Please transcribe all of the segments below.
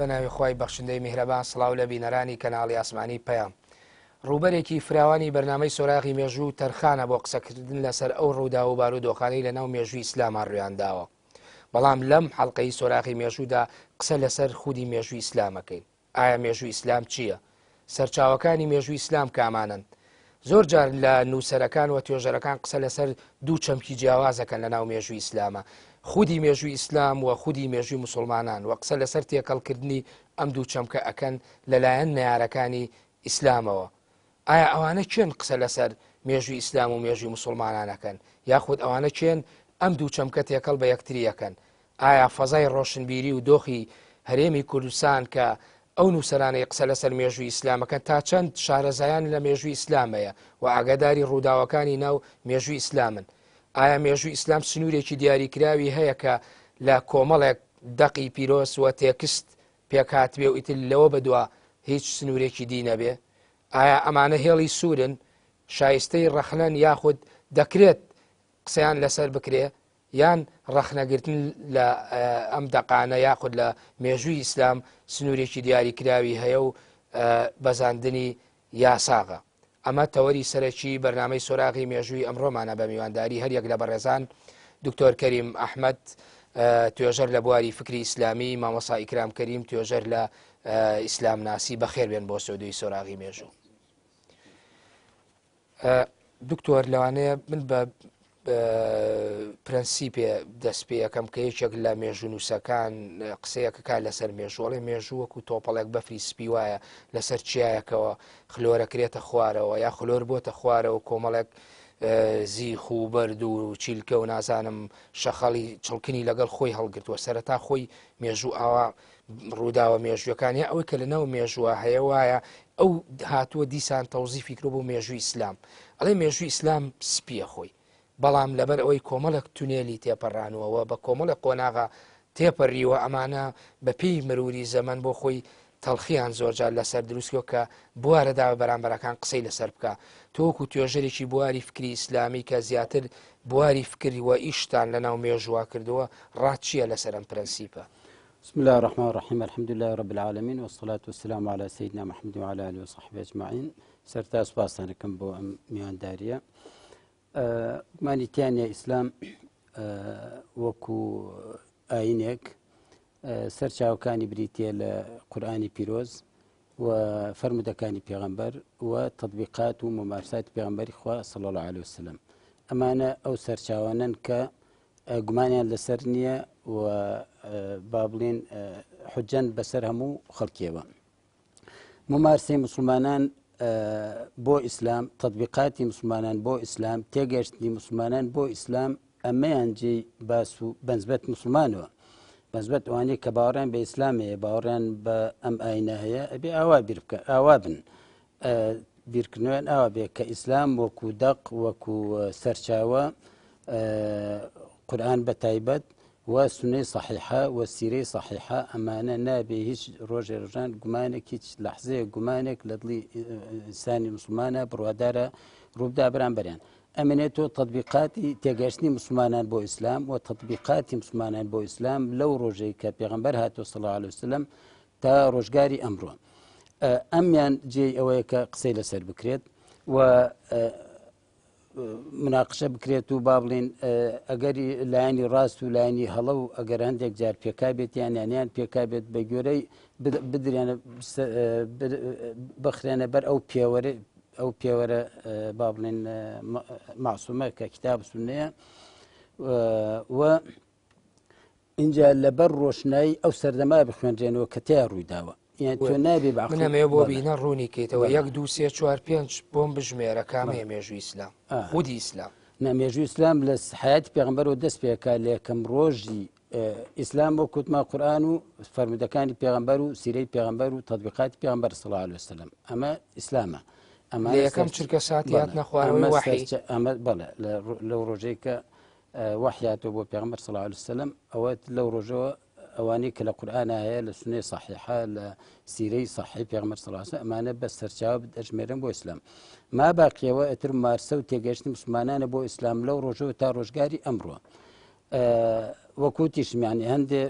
بەناوی خۆی بەخشندەی میهرەبان سڵاو لە بینەرانی کەناڵی ئاسمانی پەیام. ڕوبەرێکی فراوانی بەرنامەی سۆراغی مێژوو تەرخانە بۆ قسەکردن لەسەر ئەو ڕوودا و بارودۆخانەی لە ناو مێژووی ئیسلامان ڕویانداوە. بەڵام لەم حەڵقەی سۆراغی مێژوودا قسە لەسەر خودی مێژووی ئیسلامەکەین. ئایا مێژووی ئیسلام چییە؟ سەرچاوەکانی مێژووی ئیسلام کامانن؟ زۆر جار لە نووسەرەکان و توێژەرەکان قسە لەسەر دوو چەمکی جیاوازەکەن لە ناو مێژووی ئیسلامە، خودی مێژووی ئیسلام و خودی مێژووی مسلمانان، و قسە لەسەر تێکەڵکردنی ئەم دوو چەمکە ئەکەن لەلایەن نەیارەکانی ئیسلامەوە. ئایا ئەوانە چێن قسە لەسەر مێژووی ئیسلام و مێژووی مسلمانانەکەن، یاخود ئەوانە چێن ئەم دوو چەمکە تێکەڵ بە یەکتریەکەن؟ ئایا فەزای ڕۆشنبیری و دۆخی هەرێمی کوردستان کە ئەو نووسەرانەی قسە لەسەر مێژووی ئیسلامەکە تا چەند شارەزایان لە مێژووی ئیسلامەیە و ئاگاداری ڕووداوەکانی ناو مێژووی ئیسلامن؟ ئایا مێژووی ئیسلام سنوورێکی دیاریکراوی هەیە کە لە کۆمەڵێک دەقی پیرۆس و تێکست پێکاتبێ و ئیتر لەوە بەدووە هیچ سنوورێکی دی نەبێ؟ ئایا ئەمانە هێڵی سوورن، شایستەی ڕەخنەن، یاخود دەکرێت قسەیان لەسەر بکرێ، یان ڕەخنەگرتن لە ئەم دەقانە یاخود لە مێژووی ئیسلام سنوورێکی دیاریکراوی هەیە و بەزاندنی یاساغە؟ ئەمە تەوەری سەرەکی بەرنامەی سۆراغی مێژووی ئەمڕۆمانە بە میوانداری هەریەک لە بەڕێزان دکتۆر کەریم ئەحمەد، توێژەر لە بواری فکری ئیسلامی، مامۆستا ئیکرام کەریم، توێژەر لە ئیسلام ناسی. بەخێر بێن بۆ سۆدوی سۆراغی مێژوو. دکتۆر، لەوانەیە من بە پرەنسیپێ دەست پێ یەکەم کە یەکێک لە مێژوو نووسەکان قسەیەکە کا لەسەر مێژووڵێ مێژوو وەکو تۆپەڵێک بەفری سپی وایە لەسەر چیایەکەوە خلۆرەکرێتە خوارەوە یا خلۆر بۆتە خوارەوە، کۆمەڵێک زیخ و بەرد و چیلکە و نازانم شەخەڵی چڵکنی لەگەڵ خۆی هەڵگرتووە. سەرەتا خۆی مێژوو ئاوا ڕووداوە مێژووەکانی ئەوەی کە لەناو مێژووە هەیە وایە ئەو هاتووە دیسان تەوزیفی کرد بۆ مێژووی ئیسلام. ئەڵێ مێژووی ئیسلام سپیە خۆی، بەڵام لەبەر ئەوەی کۆمەڵک تونێلی تێپەڕانەوە بە کۆمەڵی قۆناغا تێپەڕیوە، ئەمانە بە پێی مروری زەمن بۆ خۆی تەڵخیان زۆرجار لەسەر دروستکەوە کە بوارەدا بەرامبەرەکان قسەی لەسەر بکە. تۆکو توێژەرێکی بواری فکری ئیسلامی کە زیاتر بواری فکری و ئیشتان لە ناو مێژووا کردووە، ڕات چییە لەسەر ئەم پرەنسیپە؟ بسم الله الرحمن الرحيم، الحمد لله رب العالمين والصلاة والسلام على سيدنا محمد وعلى آله وصحبه أجمعين. سرتا سپاسانەکەم بۆ ئەم میوانداریە. گومانیتیانە ئیسلام وەکو ئاینێک سەرچاوەکانی بریتە لە قورئانی پیرۆز و فەرمودەکانی پێغەمبەر و تەطبیقات و ممارساتی پێغەمبەری خوا صلی الله عليه وسلم. ئەمانە ئەو سەرچاوانن کە گومانیان لەسەر نییە و با بڵێن حجەن بەسەر هەموو خەڵکیەوە. ممارسەی مسلمانان بۆ ئیسلام، تطبیقاتی مسلمانان بۆ ئیسلام، تێگەشتنی مسلمانان بۆ ئیسلام، ئەمەیان جێی باس و بەنسبەت مسلمانەوە، بەنسبەت ئەوانەی کە باوەڕیان بە ئیسلامەیە، باوەڕیان بە ئەم ئاینە هەیە، ئەبێ ئاوا بیر بکە، ئاوا بن، بیرکردنەوەیان ئاوا بێ کە ئیسلام وەکو دەق، وەکو سەرچاوە، قورئان بە تایبەت و سنەی صحیحە و سیرەی صحیحە، ئەمانە نابێ هیچ ڕۆژێ ڕۆژان گومانێک، هیچ لەحزەیە گومانێک لە دڵی ئینسانی مسلمانە بڕوادارە ڕووبدا بەرامبەریان. ئەمێنێتەوە تطبیقاتی تێگەشتنی مسلمانان بۆ ئیسلام و تطبیقاتی مسلمانان بۆ ئیسلام لەو ڕۆژەی کە پێغەمبەر هاتووە صلی الله عليه وسلم تا ڕۆژگاری ئەمڕۆ. ئەمیان جێی ئەوەیە کە قسەی لەسەر بکرێت و مناقشە بکرێت و با بڵێن ئەگەری لایانی ڕاست و لایانی هەڵە و ئەگەر هەندێک جار پێکابێت یانیان پێکابێت بە گوێرەی بدرێنە بخرێنە بەر ئەو پێوەرە با بڵێن معسومە کە کتاب و سونەیە و اینجا لەبەر ڕۆشنایی ئەو سەردەما بخوێنرێنەوە کە تیا ڕوویداوە. منەمێ بۆ بینە ڕوونی کەیتەوە 1 2 3 4 5 بۆم بژمێرە کامەیە مێژووی ئیسلام، خودی ئیسلام. مێژووی ئیسلام لە حیاتی پێغەمبەرەوە دەست پێکا لە یەکەم ڕۆژی ئیسلام بۆ کوتما قورئان و فەرمودەکانی پێغەمبەر و سیرەی پێغەمبەر و تەطبیقاتی پێغەمبەر صلی الله عليه وسلم. ئەمە ئیسلامە. ئەمە یەکەم چرکە ساتیات نەخوارەوەی وحی. ئەمە بەڵێ لەو ڕۆژەی کە وحیاتەوە بۆ پێغەمبەر صلی الله عليه وسلم، ئەوە لەو ڕۆژەوە ئەوانەی کە لە قورئان هەیە، لە سنەی صحیحە، لە سیرەی صحیح پێغەمبەر صلی الله عليه وسلم، ئەمانە بە سەرچاوە دەژمێرن بۆ ئیسلام. ما باقیەوە ئەتر مارسە و تێگەشتنی مسلمانانە بۆ ئیسلام لەو ڕۆژەوە تا ڕۆژگاری ئەمڕۆ. وەکوتیشم یعنی هەندێ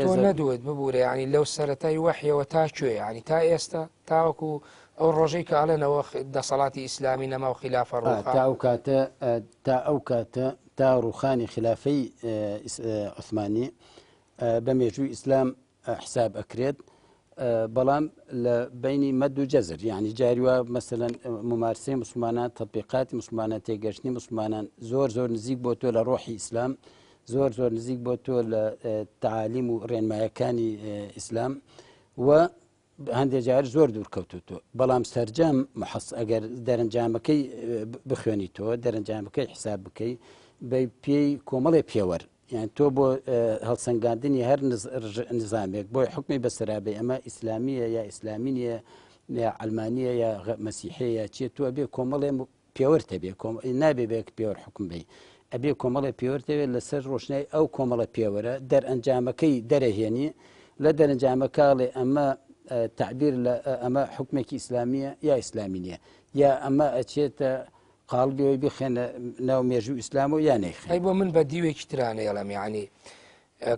تۆ نەدوێت ببوورە ینی لەو سەرەتای وەحیەوە تا کوێ ینی تا ئێستا تاوەکو ئەو ڕۆژەی کە ئاڵێنەوە دەسەڵاتی ئیسلامی نەما و خلافە ڕووخا تا ئەو کاتە تا ڕووخانی خلافەی عوسمانی بە مێژووی ئیسلام حساب ئەکرێت بەڵام لە بینی مەد و جەزر یعنی جاریوە مەسەلەن ممارسەی مسلمانان تطبیقاتی مسلمانان تێگەشتنی مسلمانان زۆر نزیک بۆ تۆ لە ڕۆحی ئیسلام زۆر نزیک بۆ تۆ لە تعالیم و ڕێنمایەکانی ئیسلام و هەندێک جار زۆر دوور کەوتوتۆ بەڵام سەرجەم ئەگەر دەرەنجامەکەی بخوێنی تۆ دەرەنجامەکەی حساب بکەی بە پێی کۆمەڵێ پێوەەر یان تۆ بۆ هەڵسەنگاندنی هەر نظامێک بۆی حکمی بەسەرابێ ئەمە ئیسلامیە یا ئیسلامینیە یا ئەلمانیە یا مەسیحەیە چیە تۆ ئەبێ کۆمەڵێ پێوەرتە بێ نابێ بێک پێوەەر حکم بی ئەبێ کۆمەڵی پێوەرتەوێت لەسەر ڕۆشنای ئەو کۆمەڵە پێوەرە دەرئەنجامەکەی دەرەهێنی لە دەرەنجامەکاڵێ ئەمە تعبیر لە ئەمە حکمێکی ئیسلامیە یا ئیسلامینیە یا ئەمە ئەچێتە قاڵبیەوەی بخێنە ناو مێژوو ئیسلام و یا نەیخ بۆ من بە دیوێکی ترانەیە لەم یعنی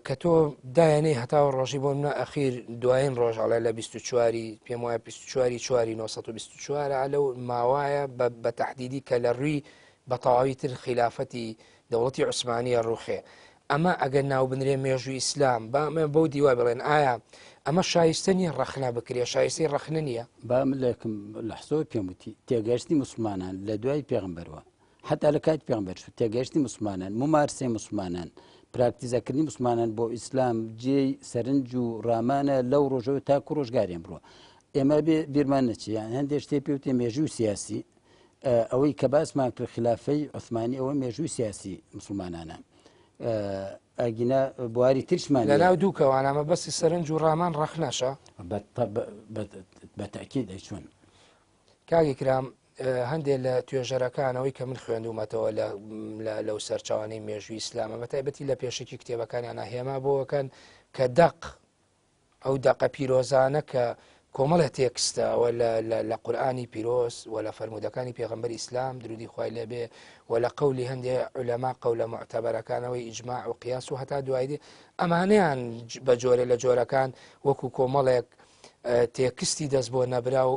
کە تۆ دایانەی هەتاوە ڕۆژی بۆ منە ئەخیر دوایین ڕۆژاڵێ لە 24 پێم وایە 24 1924 لەو ماوایە بە تەحدیدی کە لە ڕووی بە تەواوی تر خلافەتی دەوڵەتی عوسمانیە ڕوخێ ئەمە ئەگەر ناو بنرێ مێژووی ئیسلام بەو دیوای بڵێن ئایا ئەمە شایستە نیە ڕەخنا بکرێ شایستی ڕەخنە نییە با لەکم لەحسۆ پێموتی تێگەشتی مسلمانان لە دوای پێغمبەرەوە حتا لە کاتی پێغمبەر تێگەشتی مسلمانان ممارسەی مسلمانان پراکتیزەکردنی مسلمانان بۆ ئیسلام جێی سەرنج و ڕامانە لەو ڕۆژەوە تاکو ڕۆژگارێن بڕوە ئێمە بیرمان نەچی یان هەندێک شتێ پێوتێ مێژووی سیاسی ئەوەی کە باسمان کرد خلافەی عوسمانی ئەوە مێژووی سیاسی مسلمانانە ئەگینا بواری ترشمان لە ناو دوو کەوانامە بەسی سەرنج و ڕامان ڕەخنەشە بەتەکید چۆن کاگی کرام هەندێک لە توێژەرەکانەوەی کە من خوێندومەتەوە لەو سەرچاوانەی مێژووی ئیسلامە بەتایبەتی لە پێشکی کتێبەکانیان هێما بۆەکەن کە دەق ئەو دەقە پیرۆزانە کە کۆمەڵە تێکستەوە لە قورئانی پیرۆز و لە فەرمودەکانی پێغەمبەر ئیسلام درودی خوای لێبێ و لە قەولی هەندێک عولەما قەولە معتەبەرەکانەوەی ئیجماع و قیاس و هەتا دوایدێ ئەمانەیان بە جۆرە لە جۆرەکان وەکو کۆمەڵێک تێکستی دەست بۆ نەبرا و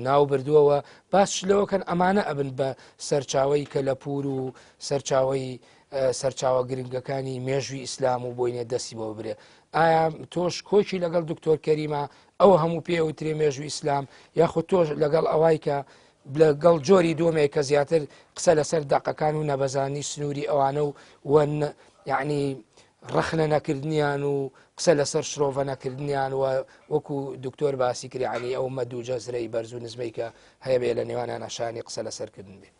ناو بردووەوە باش لەوەکەن ئەمانە ئەبن بە سەرچاوی کە لە پور و سەرچاوە گرنگەکانی مێژووی ئیسلام و بۆینێ دەستی بۆ ببرێ ئایا تۆش کۆچی لەگەڵ دکتۆر کەریمە ئەوە هەموو پێوترێ مێژووی ئیسلام یاخود تۆش لەگەڵ ئەوای کە لەگەڵ جۆری دۆمێک کە زیاتر قسە لەسەر داقەکان و نەبەزانی سنووری ئەوانە و یعنی ڕەخنە نەکردنیان و قسە لەسەر شرۆڤە نەکردنیان و وەکو دکتۆر باسی کردی علی ئەو مەد و جەزرەی بەرز و نزمەی کە هەیە بێ لە نێوانە نەشانی قسە لەسەرکردن بێ.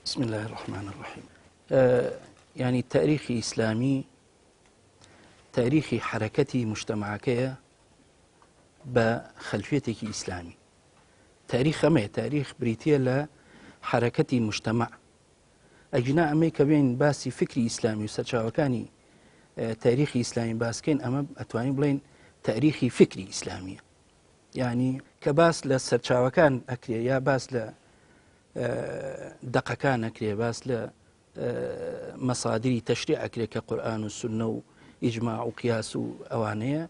بسم الله الرحمن الرحيم. يعني تاريخ إسلامي تاريخ حركتي مجتمعكية بخلفيتك إسلامي تاريخ أمي تاريخ بريتيا لحركتي مجتمع أجناء أمي كبين باسي فكري إسلامي وسرشاوكاني تاريخي إسلامي باسكين أما أتواني بلين تاريخي فكري إسلامي يعني كباس لسرشاوكان أكري يا باس ل دقەکان ئەکرێ باس لە مەسادری تەشریع ئەکرێ کە قورئان و سونە و ئیجماع و قیاس و ئەوانەیە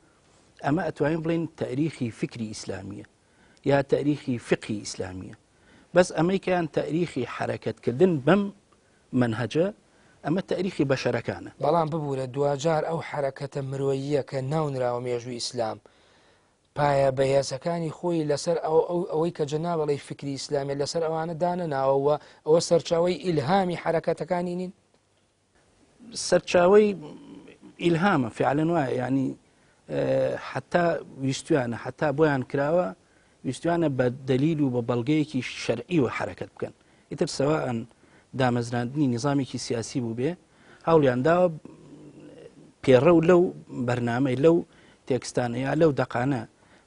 ئەمە ئەتوانین بڵێن تاریخی فکری ئیسلامیە یا تاریخی فقهی ئیسلامیە بەس ئەمەیکیان تاریخی حرەکەتکردن بەم منهەجە ئەمە تاریخی بەشەرەکانە بەڵام ببوورە دوجار ئەو حرەکەتە مرۆییە کە ناونراوە مێژووی ئیسلام پایە بەهێزەکانی خۆی لەسەر ئەوەی کە جەنابەڵی فکری ئیسلامی لەسەر ئەوانە دانە ناوەوە ئەوە سەرچاوی ئیلهامی حرەکەتەکانی نین سەرچاوی ئیلهامە فعلەن وایە ینی حتا ویستویانە حتا بۆیان کراوە ویستویانە بە دەلیل و بە بەڵگەیەکی شەرعی و حرەکەت بکەن ئیتر سەواءن دامەزراندنی نظامێکی سیاسی بوو بێ هەوڵیان داوە پێڕە و لەو بەرنامەی لەو تێکستانە یا لەو دەقانە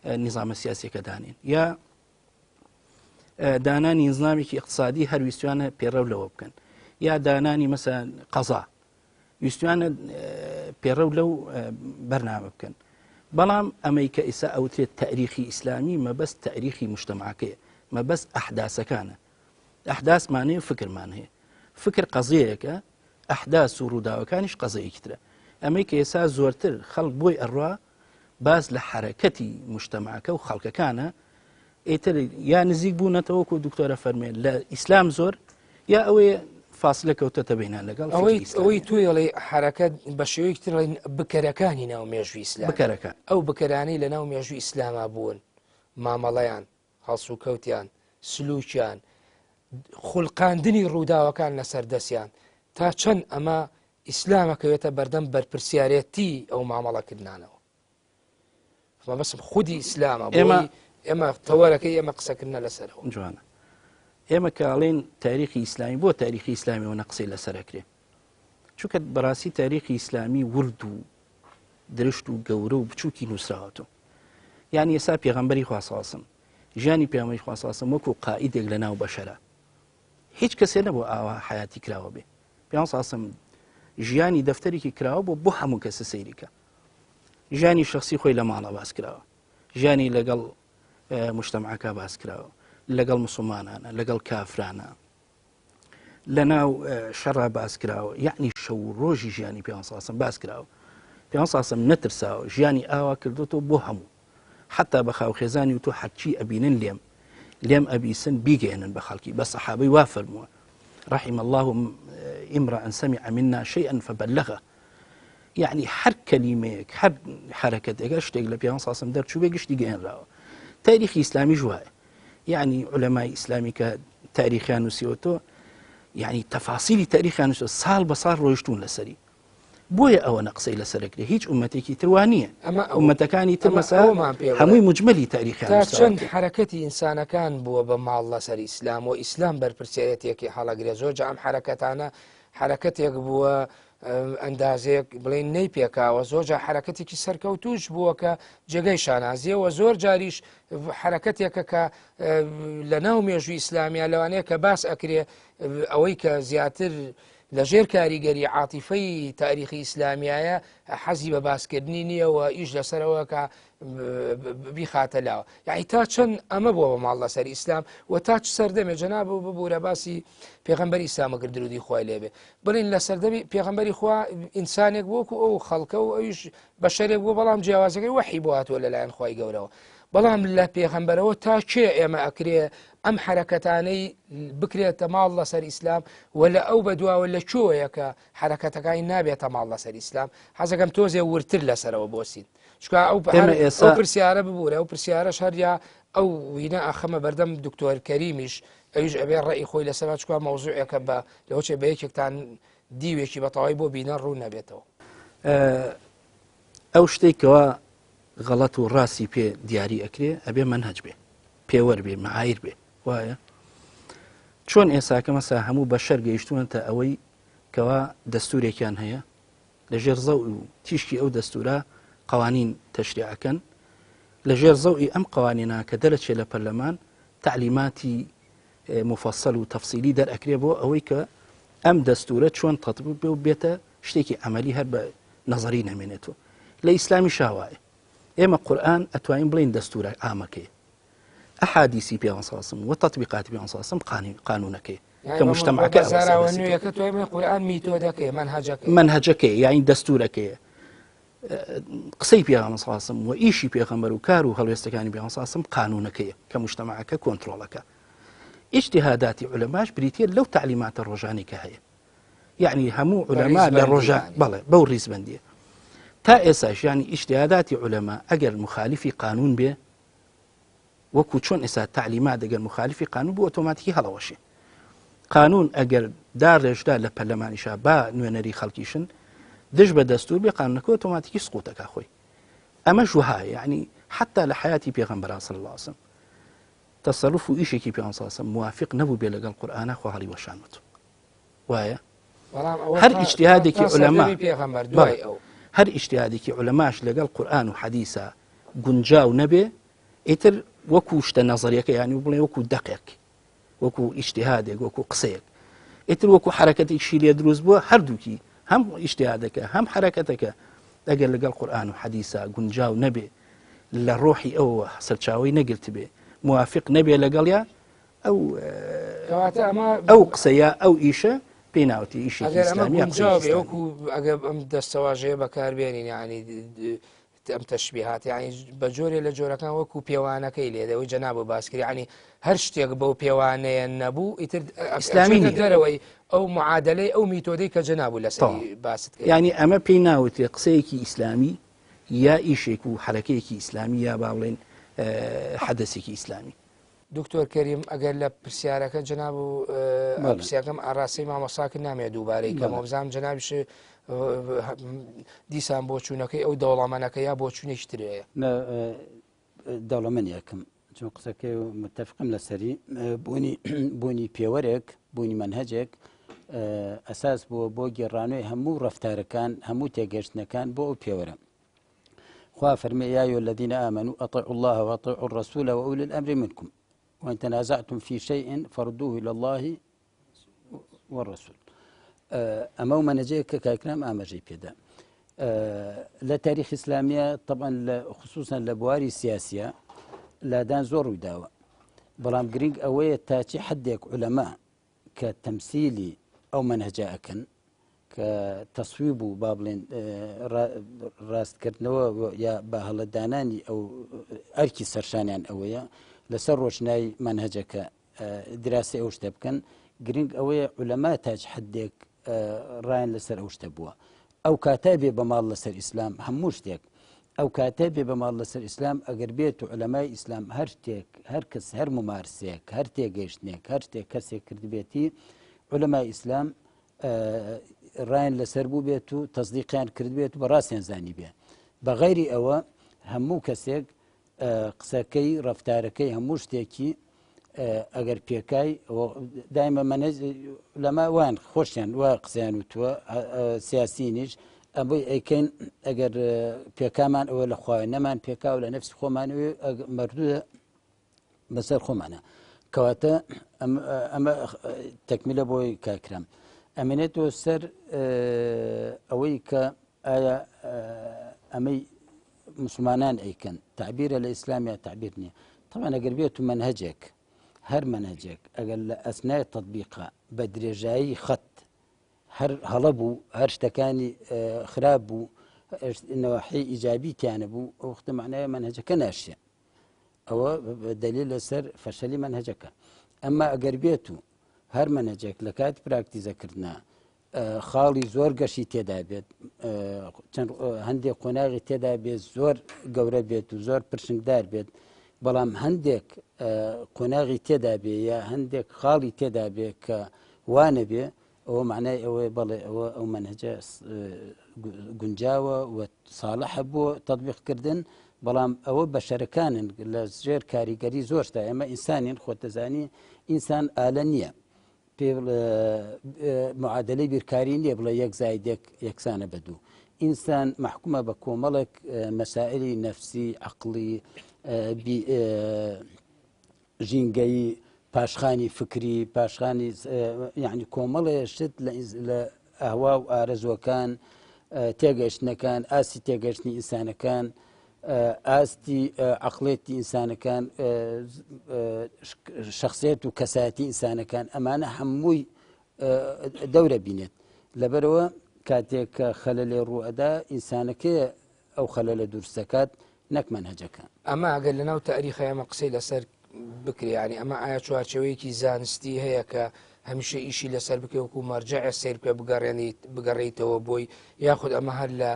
نظامە سیاسیەکە دانین یا دانانی نظامێکی اقتصادی هەر ویستویانە پێڕەو لەوە بکەن یا دانانی مەسەن قەزا ویستویانە پێڕەو لەو بەرنامە بکەن بەڵام ئەمەی کە ئیسا ئەوترێت تاریخی ئیسلامی مەبەست تاریخی مجتەمعەکەیە مەبەست ئەحداسەکانە ئەحداسمانەیە و فکرمان هەیە فکر قەزیەیەکە ئەحداس و ڕووداوەکانیش قەزەیەکی ترە ئەمەی کە ئێستا زۆرتر خەڵک بۆی ئەڕوا باز لە حرەکەتی مجتەماعەکە و خەڵکەکانە ئیتر یا نزیک بوونەتەوەکو دکتۆرە فەرمێن لە ئیسلام زۆر یا ئەوەیە فاصلە کەوتەتە بینان لەگەڵ ئەوەی توێڵی حرەکەت بە شێوەیەکی تر بکەرەکانی ناو مێژووی ئیسلام بکەرەکە ئەو بکەرانی لە ناو مێژووی ئیسلاما بوون مامەڵەیان هەڵسو و کەوتیان سلووکیان خوڵقاندنی ڕووداوەکان لەسەر دەستیان تا چەند ئەمە ئیسلامەکەوێتە بەردەم بەرپرسیارەتی ئەو مامەڵەکردانەوە بەسم خودی ئیسلامە ئێمە تەوەرەکەی ئێمە قسەکردنە لەسەرەوە جوانە ئێمە کاڵێن تاریخی ئیسلامی بۆ تاریخی ئیسلامیەوە نەقسەی لەسەرەکرێ چونکە بەڕاستی تاریخی ئیسلامی ورد و درشت و گەورە و بچووکی نووسراوەتەوە یعنی ئێستا پێغەمبەری خوا ساسم ژیانی پێغەمبەری خوا ساسم وەکو قائیدێک لە ناو بەشەرە هیچ کەسێ نەبوو ئاوا حیاتی کراوە بێ پێغەمبەر ساسم ژیانی دەفتەرێکی کراوە بۆ هەموو کەسە سەیریکە ژیانی شخصی خۆی لە ماڵە باس کراوە ژیانی لەگەڵ مجتەماعەکە باس کراوە لەگەڵ مسلمانانە لەگەڵ کافرانە لە ناو شەڕا باس کراوە یعنی شەو ڕۆژی ژیانی پێغەمبەر ساسم باس کراوە پێغەمبەر ساسم نەترساوە ژیانی ئاوا کردوتەوە بۆ هەموو حتا بە خاوخێزانی و تۆ حەرچی ئەبینن لێم ئەبیسن بیگەێنن بە خەڵکی بە سەحابەی وا فەرمووە رحم الله امرأ سمع منا شيئا فبلغه يعني هەر کەلیمەیەک هەر حرەکەتێک شتێک لە پێغەمبەر ساسم دەرچوو بێ گشتی گەێنراوە تاریخی ئیسلامی ژوایە يعني علماء ئیسلامی کە تاریخیان نووسیوەتەوە يعني تەفاسیلی تاریخیان نووسیوە ساڵ بە ساڵ ڕۆیشتون لەسەری بۆیە ئەوە نەقسەی لەسەرەکرێ هیچ ئومەتێکی تروانیە ئومەتەکانی تر مەسا هەمووی مجمەلی تاریخیان چەند حرەکەتی ئینسانەکان بووە بە ماڵ لەسەر ئیسلام و ئیسلام بەرپرسیارەتێکی هەڵەگرێ زۆر ئەم حرەکەتانە حرەکەتێک بووە ئەندازێک بڵێن نەی پێکاوە زۆر حرەکەتێکی سەرکەوتوش بووە کە جێگەی شانازیەوە زۆر جاریش حرەکەتێکە کە لە ناو مێژووی ئیسلامیە لەوانەیە کە باس ئەکرێ ئەوەی کە زیاتر لەژێر کاریگەری عاتیفەی تاریخی ئیسلامیایە حەزی بە باسکردنی نییەوە ئیش لەسەرەوە کە بیخاتە لاوە یعنی تا چەند ئەمە بووە بە ماڵ لەسەر ئیسلام و تا چ سەردەمێ جەناب و ببوورە باسی پێغەمبەری ئیسلامەکە درودی خوای لێبێ بڵێن لە سەردەمی پێغەمبەری خوا ئینسانێک بووکو ئەو خەڵکە و ئەویش بەشەرێک بوو بەڵام جیاوازەکەی وەحی بۆ هاتووە لەلایەن خوای گەورەوە بەڵام لە پێغەمبەرەوە تا چێ ئێمە ئەکرێ ئەم حرەکەتانەی بکرێتە ماڵ لەسەر ئیسلام ولا ئەو بەدواوە لە چۆیە کە حرەکەتەکانی نابێتە ماڵ لەسەر ئیسلام حەزەکەم تۆزێ ورتر لەسەرەوە بۆسین چکە ئەو پرسیارە ببوورە ئەو پرسیارە شەریا ئەو وینە ئەخەمە بەردەم دکتۆر کەریمیش ئەویش ئەبێ ڕێی خۆی لەسەر چکە مەوزوعەکە بە لەوچێ بە یەکێکتان دیوێکی بەتەواوی بۆ بینە ڕوو نەبێتەوە ئەو شتێکەوە غەڵەت و ڕاستی پێ دیاری ئەکرێ ئەبێ منهەج بێ پێوەربێ معایر بێ وایە چۆن ئێساکە مەسا هەموو بەشەر گەیشتوونەتە ئەوەی کەوا دەستورێکیان هەیە لەژێر زەو و تیشکی ئەو دەستورە قوانین تەشریعەکەن لەژێر زەوئی ئەم قوانینە کە دەرەچێت لە پەرلەمان تعلیماتی مفەسەل و تەفسیلی دەرئەکرێ بۆ ئەوەی کە ئەم دەستورە چۆن تەطبیق بێ و بێتە شتێکی عەمەلی هەر بە نەزەری نەمێنێتەوە لە ئیسلامی شاوایە ئێمە قورئان ئەتوانین بڵین دەستورە ئامەکەی ئەحادیسی پێغەمبەر صلی الله علیه و سلم و تطبیقاتی پێغەمبەر صلی الله علیه و سلم قانونەکەی کە مجتمعەکە ئەوە توێ قورئان میتۆدەکەی منهەجەکەی یعنی دەستورەکەی قسەی پێغەمبەر صلی الله علیه و سلم و ئیشی پێغەمبەر و کار و هەڵوێستەکانی پێغەمبەر صلی الله علیه و سلم قانونەکەی کە مجتمعەکە کۆنتڕۆڵەکە اجتهاداتی علەماش بریتە لەو تعلیماتە ڕۆژانەی کە هەیە یعنی هەموو علەما لە ڕۆژان بەڵێ بەو ڕیزبەندیە تا ئێساش ینی ئیجتیهاداتی علەما ئەگەر مخالفی قانون بێ وەکو چۆن ئێستا تعلیمات ئەگەر مخالفی قانون بوو ئۆتۆماتیکی هەڵەوەشێ قانون ئەگەر داڕێژدا لە پەرلەمانیشا با نوێنەری خەڵکیشن دش بە دەستور بێ قانونەکە ئۆتۆماتیکی سقوتەکە خۆی ئەمە ژوهایە یعنی حتا لە حیاتی پێغەمبەر صلی الله علیه و سلم تصرف و ئیشێکی پێغەمبەر صلی الله علیه و سلم موافق نەبوو بێ لەگەڵ قورئانە خوا هەڵی وەشانوت وایە هەر ئیجتیهادێکی علەما هەر ئیجتیهادێکی علەماش لەگەڵ قورئان و حەدیثە گونجاو نەبێ ئیتر وەکو شتە نەزەریەکە یانی بڵێ وەکو دەقێک وەکو ئیجتیهادێک وەکو قسەیەک ئیتر وەکو حرەکەتێکشی لێ دروست بووە هەردووکی هەم ئیجتیهادەکە هەم حرەکەتەکە ئەگەر لەگەڵ قورئان و حەدیثە گونجاو نەبێ لە ڕۆحی ئەوە سەرچاوەی نەگرت بێ موافق نەبێ لەگەڵیا ئەو قسەیە ئەو ئیشە پێی ناوتی ئیشێکی ئەگەر ئەمە ئیسلامی یا گونجاو قسەی بێ ئیسلامی. وەکو ئەگە ئەم دەستەواژەیە بەکاربێنین ینی ئەم تەشبیهات یعنی بە جۆرێ لە جۆرەکان وەکو پێوانەکەی لێدەوەی جەناب و باسکری ینی هەر شتێک بەو پێوانەیە نەبوو ئیتر ئیسلامی نییە. دەرەوەی ئەو معادلەی ئەو میتۆدەی کە جەناب و لەسەری باست کرد. ینی ئەمە پێی ناوتێ قسەیەکی ئیسلامی یا ئیشێک و حرەکەیەکی ئیسلامی یا با بڵێن حەدەسێکی ئیسلامی. دکتۆر کەریم ئەگەر لە پرسیارەکە جەناب و پرسیاکەم ئاڕاستی مامۆساکە نامێت دووبارەی کە مۆبزام جەنابیش دیسان بۆ چوونەکەی ئەو دەوڵەمەنەکە یا بۆ چوونێکی ترەیە دەوڵەمەند یەکەم چون قسەکەی متفقم لەسەری بوونی پێوەرێک بوونی منهەجێک ئەساس بووە بۆ گێڕانەوەی هەموو ڕەفتارەکان هەموو تێگەشتنەکان بۆ ئەو پێوەرە. خوا فەرمێ یا أيها الذين آمنوا أطيعوا الله وأطيعوا الرسول وأولي الأمر منكم وإن تنازعتم في شيء فردوه إلى الله والرسول. ئەمە و مەنەجەیەکە کاکرام ئاماژەی پێدا لە تاریخ ئیسلامیە طبعا خصوصا لە بواری سیاسیە لادان زۆر ڕوویداوە بەڵام گرنگ ئەوەیە تا چی حدێک عولەما کە تەمسیلی ئەو مەنهەجە ئەکەن کە تەسویب و با بڵێن ڕاستکردنەوە یا با هەڵەدانانی ئەو ئەرکی سەرشانیان ئەوەیە لەسەر ڕۆژنایی مەنهەجەکە دراسی ئەو شتە بکەن گرنگ ئەوەیە عولەما تاج حدێک ڕایان لەسەر ئەو شتە بووە. ئەو کاتای بێ بە ماڵ لەسەر ئیسلام هەموو شتێک ئەو کاتای بێ بە ماڵ لەسەر ئیسلام ئەگەر بێت و عولەمای ئیسلام هەر شتێک هەر کەس هەر ممارسێک هەر تێگەیشتنێک هەر شتێک کەسێک کردبێتی عولەمای ئیسلام ڕایان لەسەر بوو بێت و تەصدیقیان کردبێت و بەڕاستیان زانی بێ. بەغەیری ئەوە هەموو کەسێک قسەکەی ڕەفتارەکەی هەموو شتێکی ئەگەر پێکای دایمە منهج لەما وان خۆشیان وا قسەیان وتووە سیاسینیش ئەبووی ئەیکەین ئەگەر پێکامان ئەوە لە خوای نەمان پێکا و لە نەفسی خۆمانەوە مەردوودە بەسەر خۆمانە کەواتە ئەمە تەکمیلە بۆی کاکرام ئەمێنێتەوە سەر ئەوەی کە ئایا ئەمەی مسلمانان ئەیکەن تعبیرە لە ئیسلامیا تعبیر نییە طبعا ئەگەر بێت و منهەجێک هەر منهەجێک ئەگەر لە ئەسنای تەطبیقا بە درێژایی خەت هەر هەڵە بوو هەر شتەکانی خراپ بوو نەواحی ئیجابی تیانە بوو ئەو وەختە معنایە منهەجەکە ناشیە ئەوە دلیل لەسەر فەشەلی منهەجەکە. ئەمما ئەگەر بێت و هەر منهەجێک لە کاتی پراکتیزەکردنا خاڵی زۆر گەشی تێدا بێت چەند هەندێک قۆناغی تێدا بێت زۆر گەورە بێت و زۆر پرشنگدار بێت بەڵام هەندێک قۆناغی تێدا بێ یا هەندێک خاڵی تێدا بێ کە وانە بێ ئەوە معنای ئەوەی بەڵێ ئەوە ئەو منهەجە گونجاوە و ساڵحە بۆ تەطبیقکردن بەڵام ئەوە بەشەرەکانن لە ژێر کاریگەری زۆرشتا ئێمە ئینسانین خۆتەزانی ئینسان ئالە نییە پێ معادلەی بیرکاری نییە بڵێ یەک زایدێک یەکسانە بەدوو ئینسان محکومە بە کۆمەڵێک مەسائلی نەفسی عەقڵی ژینگەی پاشخانی فکری پاشخانی یعنی کۆمەڵێ شت لە ئەهوا و ئارەزوەکان تێگەشتنەکان ئاستی تێگەشتنی ئینسانەکان ئاستی عەقڵێتی ئینسانەکان شەخسیەت و کەسایەتی ئینسانەکان ئەمانە هەمووی دەورە بینێت لەبەرەوە کاتێک کە خەلەلێ ڕوئەدا ئینسانەکەیە ئەو خەلەلە دوورسەکات نەک منهەجەکە. ئەمە ئەگەر لەناو تاریخە ئەمە قسەی لەسەر بکرێ ینی ئەمە ئایا چوارچەوەیەکی زانستی هەیە کە هەمیشە ئیشی لەسەر بکە وەکو مەرجەعە سیر پێ بگەڕێیتەوە بۆی یاخود ئەمە هەر لە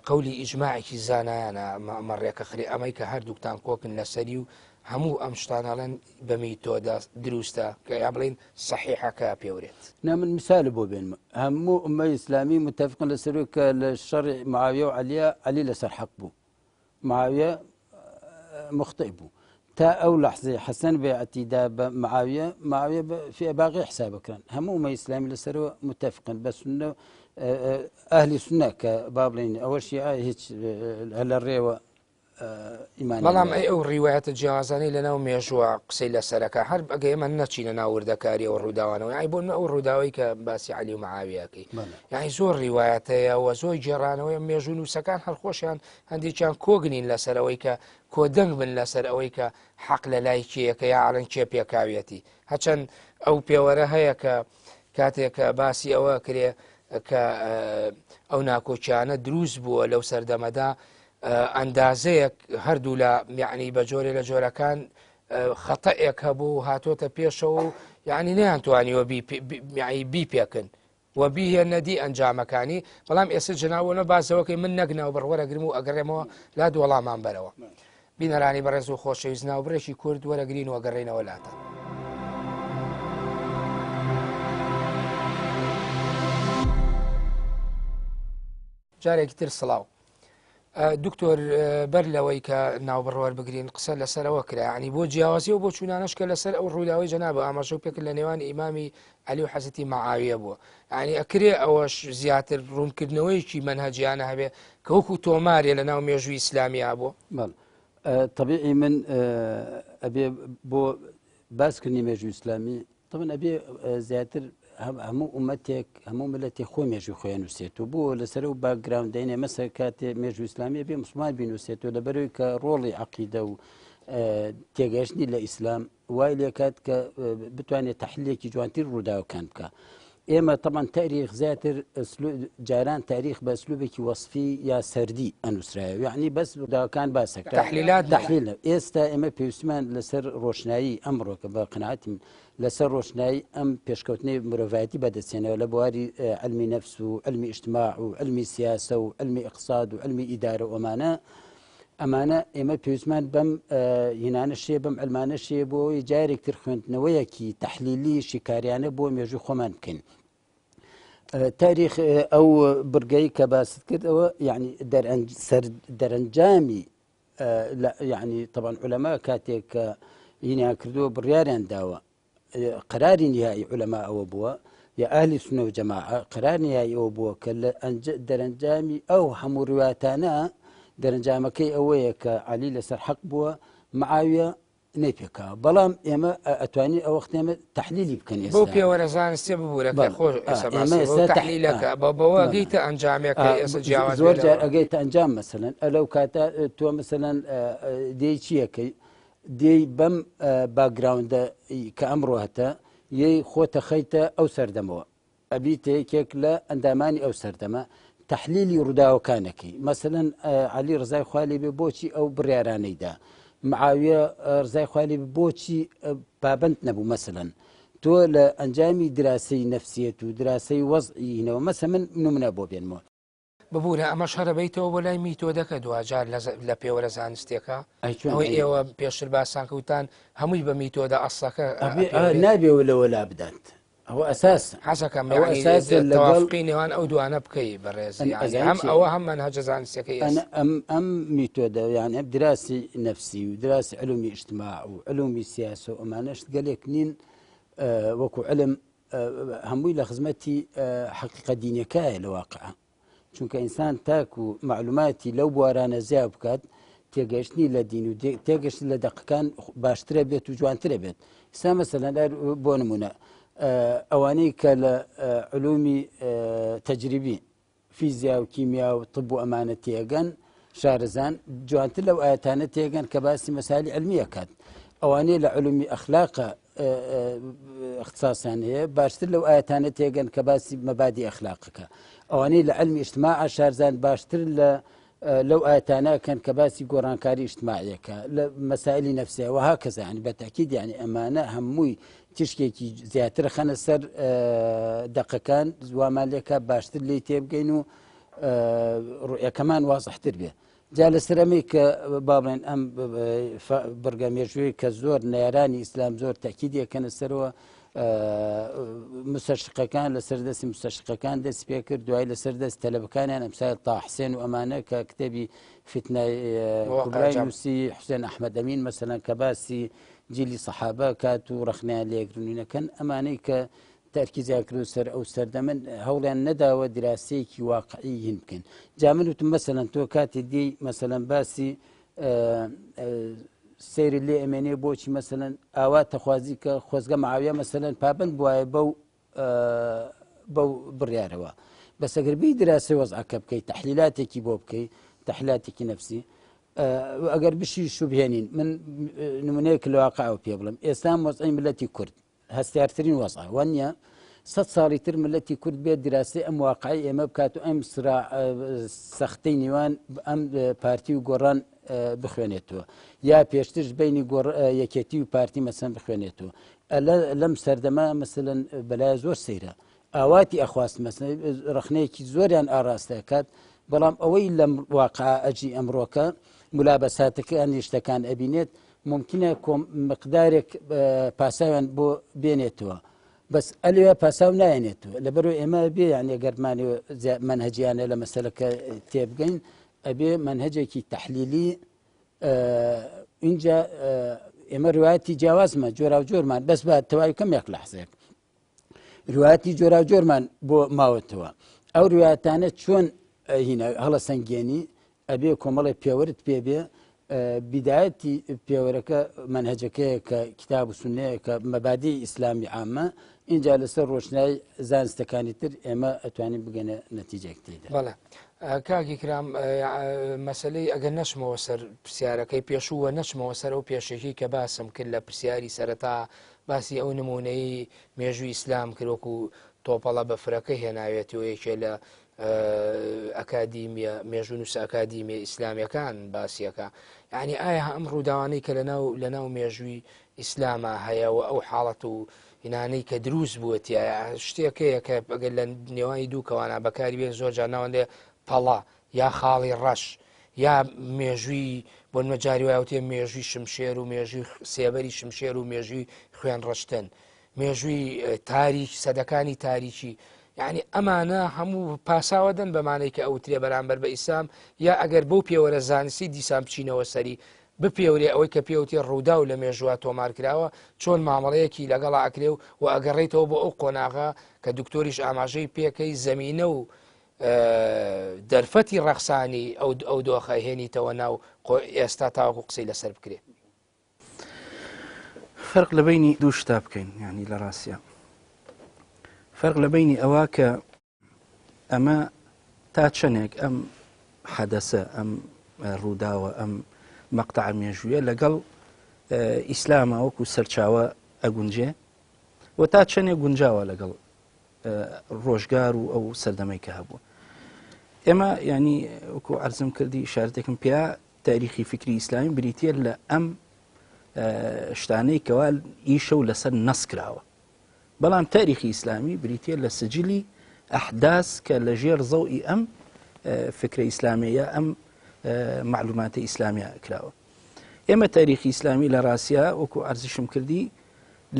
قەولی ئیجماعێکی زانایانە ئەمە ڕێکەخری ئەمەی کە هەردووکتان کۆکن لەسەری و هەموو ئەم شتانەڵەن بەمی تۆدا دروستە کە یا بڵین سەحیحەکە پێورێت. من مثال بۆ بێنمە هەموو ئومەی ئیسلامی متفقن لەسەر کە لە شەڕی معاویە و عەلی لەسەر حەق بوو معاویە مخطئ بوو تا ئەو لەحظەی حەسەن بەیعەتیدا بە معاویە في باقی حساب بکران هەموو ئومەی ئیسلامی لەسەرەوە متفقن بە سونە ئەهلی سونە کە با بڵێن ئەوەشی هیچ هەلە ڕێوە بەڵام ئەو ڕیوایەتە جیازانەی لەناو مێژووە قسەی لەسەرەکە هەر ئەگە ئێمە نەچینە ناو وردەکاری ئەو ڕووداوانەوە ئای بۆ ئەو ڕووداوی کە باسی عەلی و معاویەکەی یعنی زۆر ڕیوایەتەیە و زۆر گێڕانەوەی مێژوو نووسەکان هەرخۆشیان هەندێکیان کۆگنین لەسەرەوەی کە کۆدەنگ بن لەسەر ئەوەی کە حەق لە لای کێیەکە یا ئاڵەن کێ پێکاوێتی هەچەند ئەو پێوەرە هەیە کە کاتێک کە باسی ئەوە کرێ کە ئەو ناکۆچیانە دروست بووە لەو سەردەمەدا ئەندازەیەک هەردوو لە یعنی بە جۆرێ لە جۆرەکان خەتەئێک هەبوو هاتۆتە پێشەوە و یعنی نەیانتوانیوە بیپێکن و بیهێنەدی ئەنجامەکانی بەڵام ئێستا جناوەنە بازەوەکەی من نەگناو بڕوەرەگرم و ئەگەڕێمەوە لا دووەڵامان بەرەوە بینەرانی بەڕێز و خۆشەویست ناوبڕێکی کورد وەرەگرین و گەڕێنەوە لاتە. جارێکی تر سڵاو دکتۆر بەر لەوەی کە ناوبڕوەر بگرین قسە لەسەرەوە کرا عنی بۆ جیاوازی و بۆ چوونانشکە لەسەر ئەو ڕووداوی جەناب ئاماژە و پێکرد لە نێوان ئیمامی عەلی و حەزرەتی مەعاویە بووە عنی ئەکرێ ئەوەش زیاتر ڕوونکردنەوەیکی مەنهەجیانە هەبێ کە وەکو تۆمارێ لە ناو مێژووی ئیسلامیا بووە. طبيعي من أبي بو باسكني ميجو إسلامي طبعا أبي زياتر همو أمتك همو ملتي خو ميجو خويا نسيتو بو لسرو باك جراوند دينا مثلا كات ميجو إسلامي أبي مسلمان بنسيتو لبروي كرولي عقيدة و تيجاشني لإسلام وايلي كات ك بتواني تحليل كي جوانتير رودا وكان بكا إما طبعا تاريخ زاتر جاران تاريخ بأسلوبك وصفي يا سردي أنوسرايا يعني بس دا كان باسك تحليلات تحليل إستا إما بيوسمان لسر روشناي أمرك بقناعتي لسر روشناي أم بيشكوتني مروفاتي بعد السنة ولا بواري علمي نفس وعلمي اجتماع وعلمي سياسة وعلمي اقتصاد وعلمي إدارة أمانة إما بيوسمان بم هنان الشيء بم علمان الشيء بو يجاري كتير خوينتنويا كي تحليلي شكاريانة بو ميجو خمان ممكن تاريخ أو برقي كباست كده يعني درنجامي لا يعني طبعا علماء كاتيك هنا كردو بريارين داوا قرار نهائي علماء أو بوا يا أهل السنة وجماعة قرار نهائي أو بوا كلا درنجامي أو حمو رواتانا درنجامكي أويك علي لسر حق بوا معاوية نيبيكا بلام إما أتواني أو وقت إما تحليلي بكن يسا بو بيورزان استيبو لك خوش إسا تحليلك بابا جيت أنجامك إسا جاوز زور جار أجيت أنجام مثلا لو كاتا تو مثلا دي شيكي دي بم باك جراوند كأمره هتا يي خوتا خيتا أو سردموا أبيتي كيك لا أنداماني أو سردما تحليلي رداو كانكي مثلا علي رزاي خوالي ببوشي أو برياراني دا معاوية رزاي خوالي ببوشي بابنت نبو مثلا تو لأنجامي دراسي نفسية ودراسي وضعي هنا ومثلا من أبو بينمو ببوورە ئەمە شەڕە بەیتەوە بۆ لای میتۆدەکە دوجار لە پێوەرە زانستێکە ئەوەی ئێوە پێشتر باسان کەوتان هەمووی بە میتۆدە ئەسڵەکە نابێ لەوەلا بدات ئەوە ئەساس حەزەکەم تەوافقی نێوان ئەو دوانە بکەی بەڕێز هەم ئەوە هەم منهەجە زانستیەکەی ئەم میتۆدە یعنی دراسی نفسی و دراسی علومی اجتماع و علومی سیاسە و ئەمانەش گەلێک نین وەکو علم هەمووی لە خزمەتی حەقیقە دینیەکەیە لە واقعە چونکە ئینسان تاکو معلوماتی لەو بوارانە زیاد بکات تێگەشتنی لە دین و تێگەشت لە دەقەکان باشترە بێت و جوانترە بێت ئێستا مەسەلەن بۆ نمونە ئەوانەی کە لە علومی تەجریبی فیزیا و کیمیا و طب و ئەمانە تێگەن شارەزان جوانتر لەو ئاەتانە تێگەن کە باسی مەسالی علمیە کات ئەوانەی لە علومی ئەخلاقە اختصاصیان هەیە باشتر لەو ئاەتانە تێگەن کە باسی مەبادی ئەخلاقەکە ئەوانەی لە علمی اجتماع شارزان باشتر لەو ئاەتانە کەن کە باسی گۆڕانکاری اجتماعیەکە لە مەسائلی نەفسیە و هاکەزا ینی بەتاکید یعنی ئەمانە هەمووی تشکێکی زیاتر خەنە سەر دەقەکان زوامان لێکە باشتر لی تێبگەین و ڕوئەکەمان وازەحتر بێ جا لەسەر ئەمەی کە باڵێن ئەم بەرگە مێژووی کە زۆر نارانی ئیسلام زۆر تاکیدیەکەنە سەرەوە مستەشقەکان لە سەردەستی مستەشقەکان دەست پێ کرد دوای لە سەردەست تەلەبەکانیان ئەمسال تا حسێن و ئەمانە کە کتێبی فتنای کوبرای نووسی حوسێن ئەحمەد ئەمین مەسەلەن کە باسی جیلی سەحابە کات و ڕەخنیان لێگرنوونەکەن ئەمانەی کە تەرکیزیان کرد سەر ئەو سەردەمەن هەوڵیان نەداوە دراسەیەکی واقعی هین بکەن جا من وتم مەسەلەن تۆ کاتی دی مەسەلەن باسی سەیری لێ ئەمێنێ بۆچی مەسەلەن ئاوا تەخوازی کە خۆزگە مەعاویە مەسەلەن پابند بواە بەو بڕیارەوە بەس ئەگەر بی دراسی وەزعەکە بکەیت تەحلیلاتێکی بۆ بکەیت تەحلیلاتێکی نەفسی ئەگەر بشی شوبهێنین من نمونەیەک لە واقعەوە پێ بڵم ئێستا وەزعی ملەتی کورد هەستیارترین وەزعە وانە 100 ساڵی تر ملەتی کورد بێت دراسی ئەم واقعی ئێمە بکات و ئەم سەختەی نێوان ئەم پارتی و گۆڕان بخوێنێتەوە یا پێشترش بینی یەکێتی و پارتی مەسەن بخوێنێتەوە لەم سەردەما مەسەلەن بەلای زۆر سەیرە ئاواتی ئەخواست مەسەن ڕخنەیەکی زۆریان ئاراستەکات بەڵام ئەوەی لەم واقع ئەجی ئەمڕۆکە مولابەساتەکان شتەکان ئەبینێت ممکنە مقدارێک پاساویان بۆ بێنێتەوە بەس ئەلوێ پاساو نایێنێتەوە لەبەرەوە ئێمە بێ یانێ گەرمانی منهجیانە لە مەسەلەکە تێبگەین ئەبێ منهجێکی تەحلیلی اینجا ئێمە ڕوایەتی جیاوازمە جۆرا و جۆرمان بەس بە تەواوی کەمێک لەحزێک ڕوایەتی جۆرا و جۆرمان بۆ ماوەتەوە ئەو ڕوایەتانە چۆن هینە هەڵە سەنگێنی ئەبێ کۆمەڵی پێوەرت پێبێ بدایەتی پێوەرەکە منهجەکەیە کە کتاب و سنەیە کە مەبادی ئیسلامی عامە اینجا لەسەر ڕۆشنایی زانستەکانی تر ئێمە ئەتوانین بگەنە نەتیجەیەک تێدا. بەڵێ کاکی کرام مەسلەی ئەگەر نەچمەوە سەر پرسیارەکەی پێشووە نەچمەوە سەر ئەو پێشێکی کە باسم کرد لە پرسیاری سەرەتا باسی ئەو نمونەی مێژووی ئیسلام کردوەکو تۆپەڵە بەفرەکەی هێناوێتی و یەکێ لە ئەکادیمیە مێژوونوس ئەکادیمیە ئیسلامیەکان باسیەکە یعنی ئایا ئەم ڕووداوانەی کە لەناو مێژووی ئیسلامە هەیە و ئەو حاڵەت و هینانەی کە دروست بووەتیە شتێکەیە کە ئەگەر لە نێوانی دوو کەوانە بەکاری بێت زۆر جاناوەندێ پەڵە یا خاڵی ڕەش یا مێژووی بۆ نەجاری وایوتێ مێژووی شمشێر و مێژووی سێبەری شمشێر و مێژووی خوێن ڕەشتن مێژووی تاریک سەدەکانی تاریکی یعنی ئەمانە هەموو پاساوەدەن بەمانەی کە ئەوترێ بەرامبەر بە ئیسلام یا ئەگەر بەو پێوەرە زانستی دیسان بچینەوە سەری بپێورێ ئەوەی کە پێوتێ ڕوودا و لە مێژووە تۆمار کراوە چۆن مامەڵەیەکی لەگەڵ ئاکرێ و ئەگەڕێیتەوە بۆ ئەو قۆناغا کە دکتۆریش ئاماژەی پێکەی زەمینە و دەرفەتی ڕەخسانی ئەو دۆخە هێنیتەوە ناو ئێستا تاوەکو قسەی لەسەر بکرێت. فەرق لە بینی دوو شتا بکەین ینی لە ڕاستە فەرق لە بینی ئەوە کە ئەمە تا چەندێک ئەم حەدەسە ئەم ڕووداوە ئەم مەقتەع مێژوویە لەگەڵ ئیسلامە وەکو سەرچاوە ئەگونجێ و تا چەندێک گونجاوە لەگەڵ ڕۆژگار و ئەو سەردەمەی کە هەبووە ئێمە ینی وەکو عەرزم کردی شارتێکم پێیا تاریخی فکری ئیسلامی بریتە لە ئەم شتانەی کەوا ئیشە و لەسەر نەس کراوە بەڵام تاریخی ئیسلامی بریتە لە سجلی ئەحداس کە لە ژێر زەوئی ئەم فکرە ئیسلامیە ئەم معلوماتی ئیسلامیە کراوە ئێمە تاریخی ئیسلامی لە ڕاستە وەکو عەرزشم کردی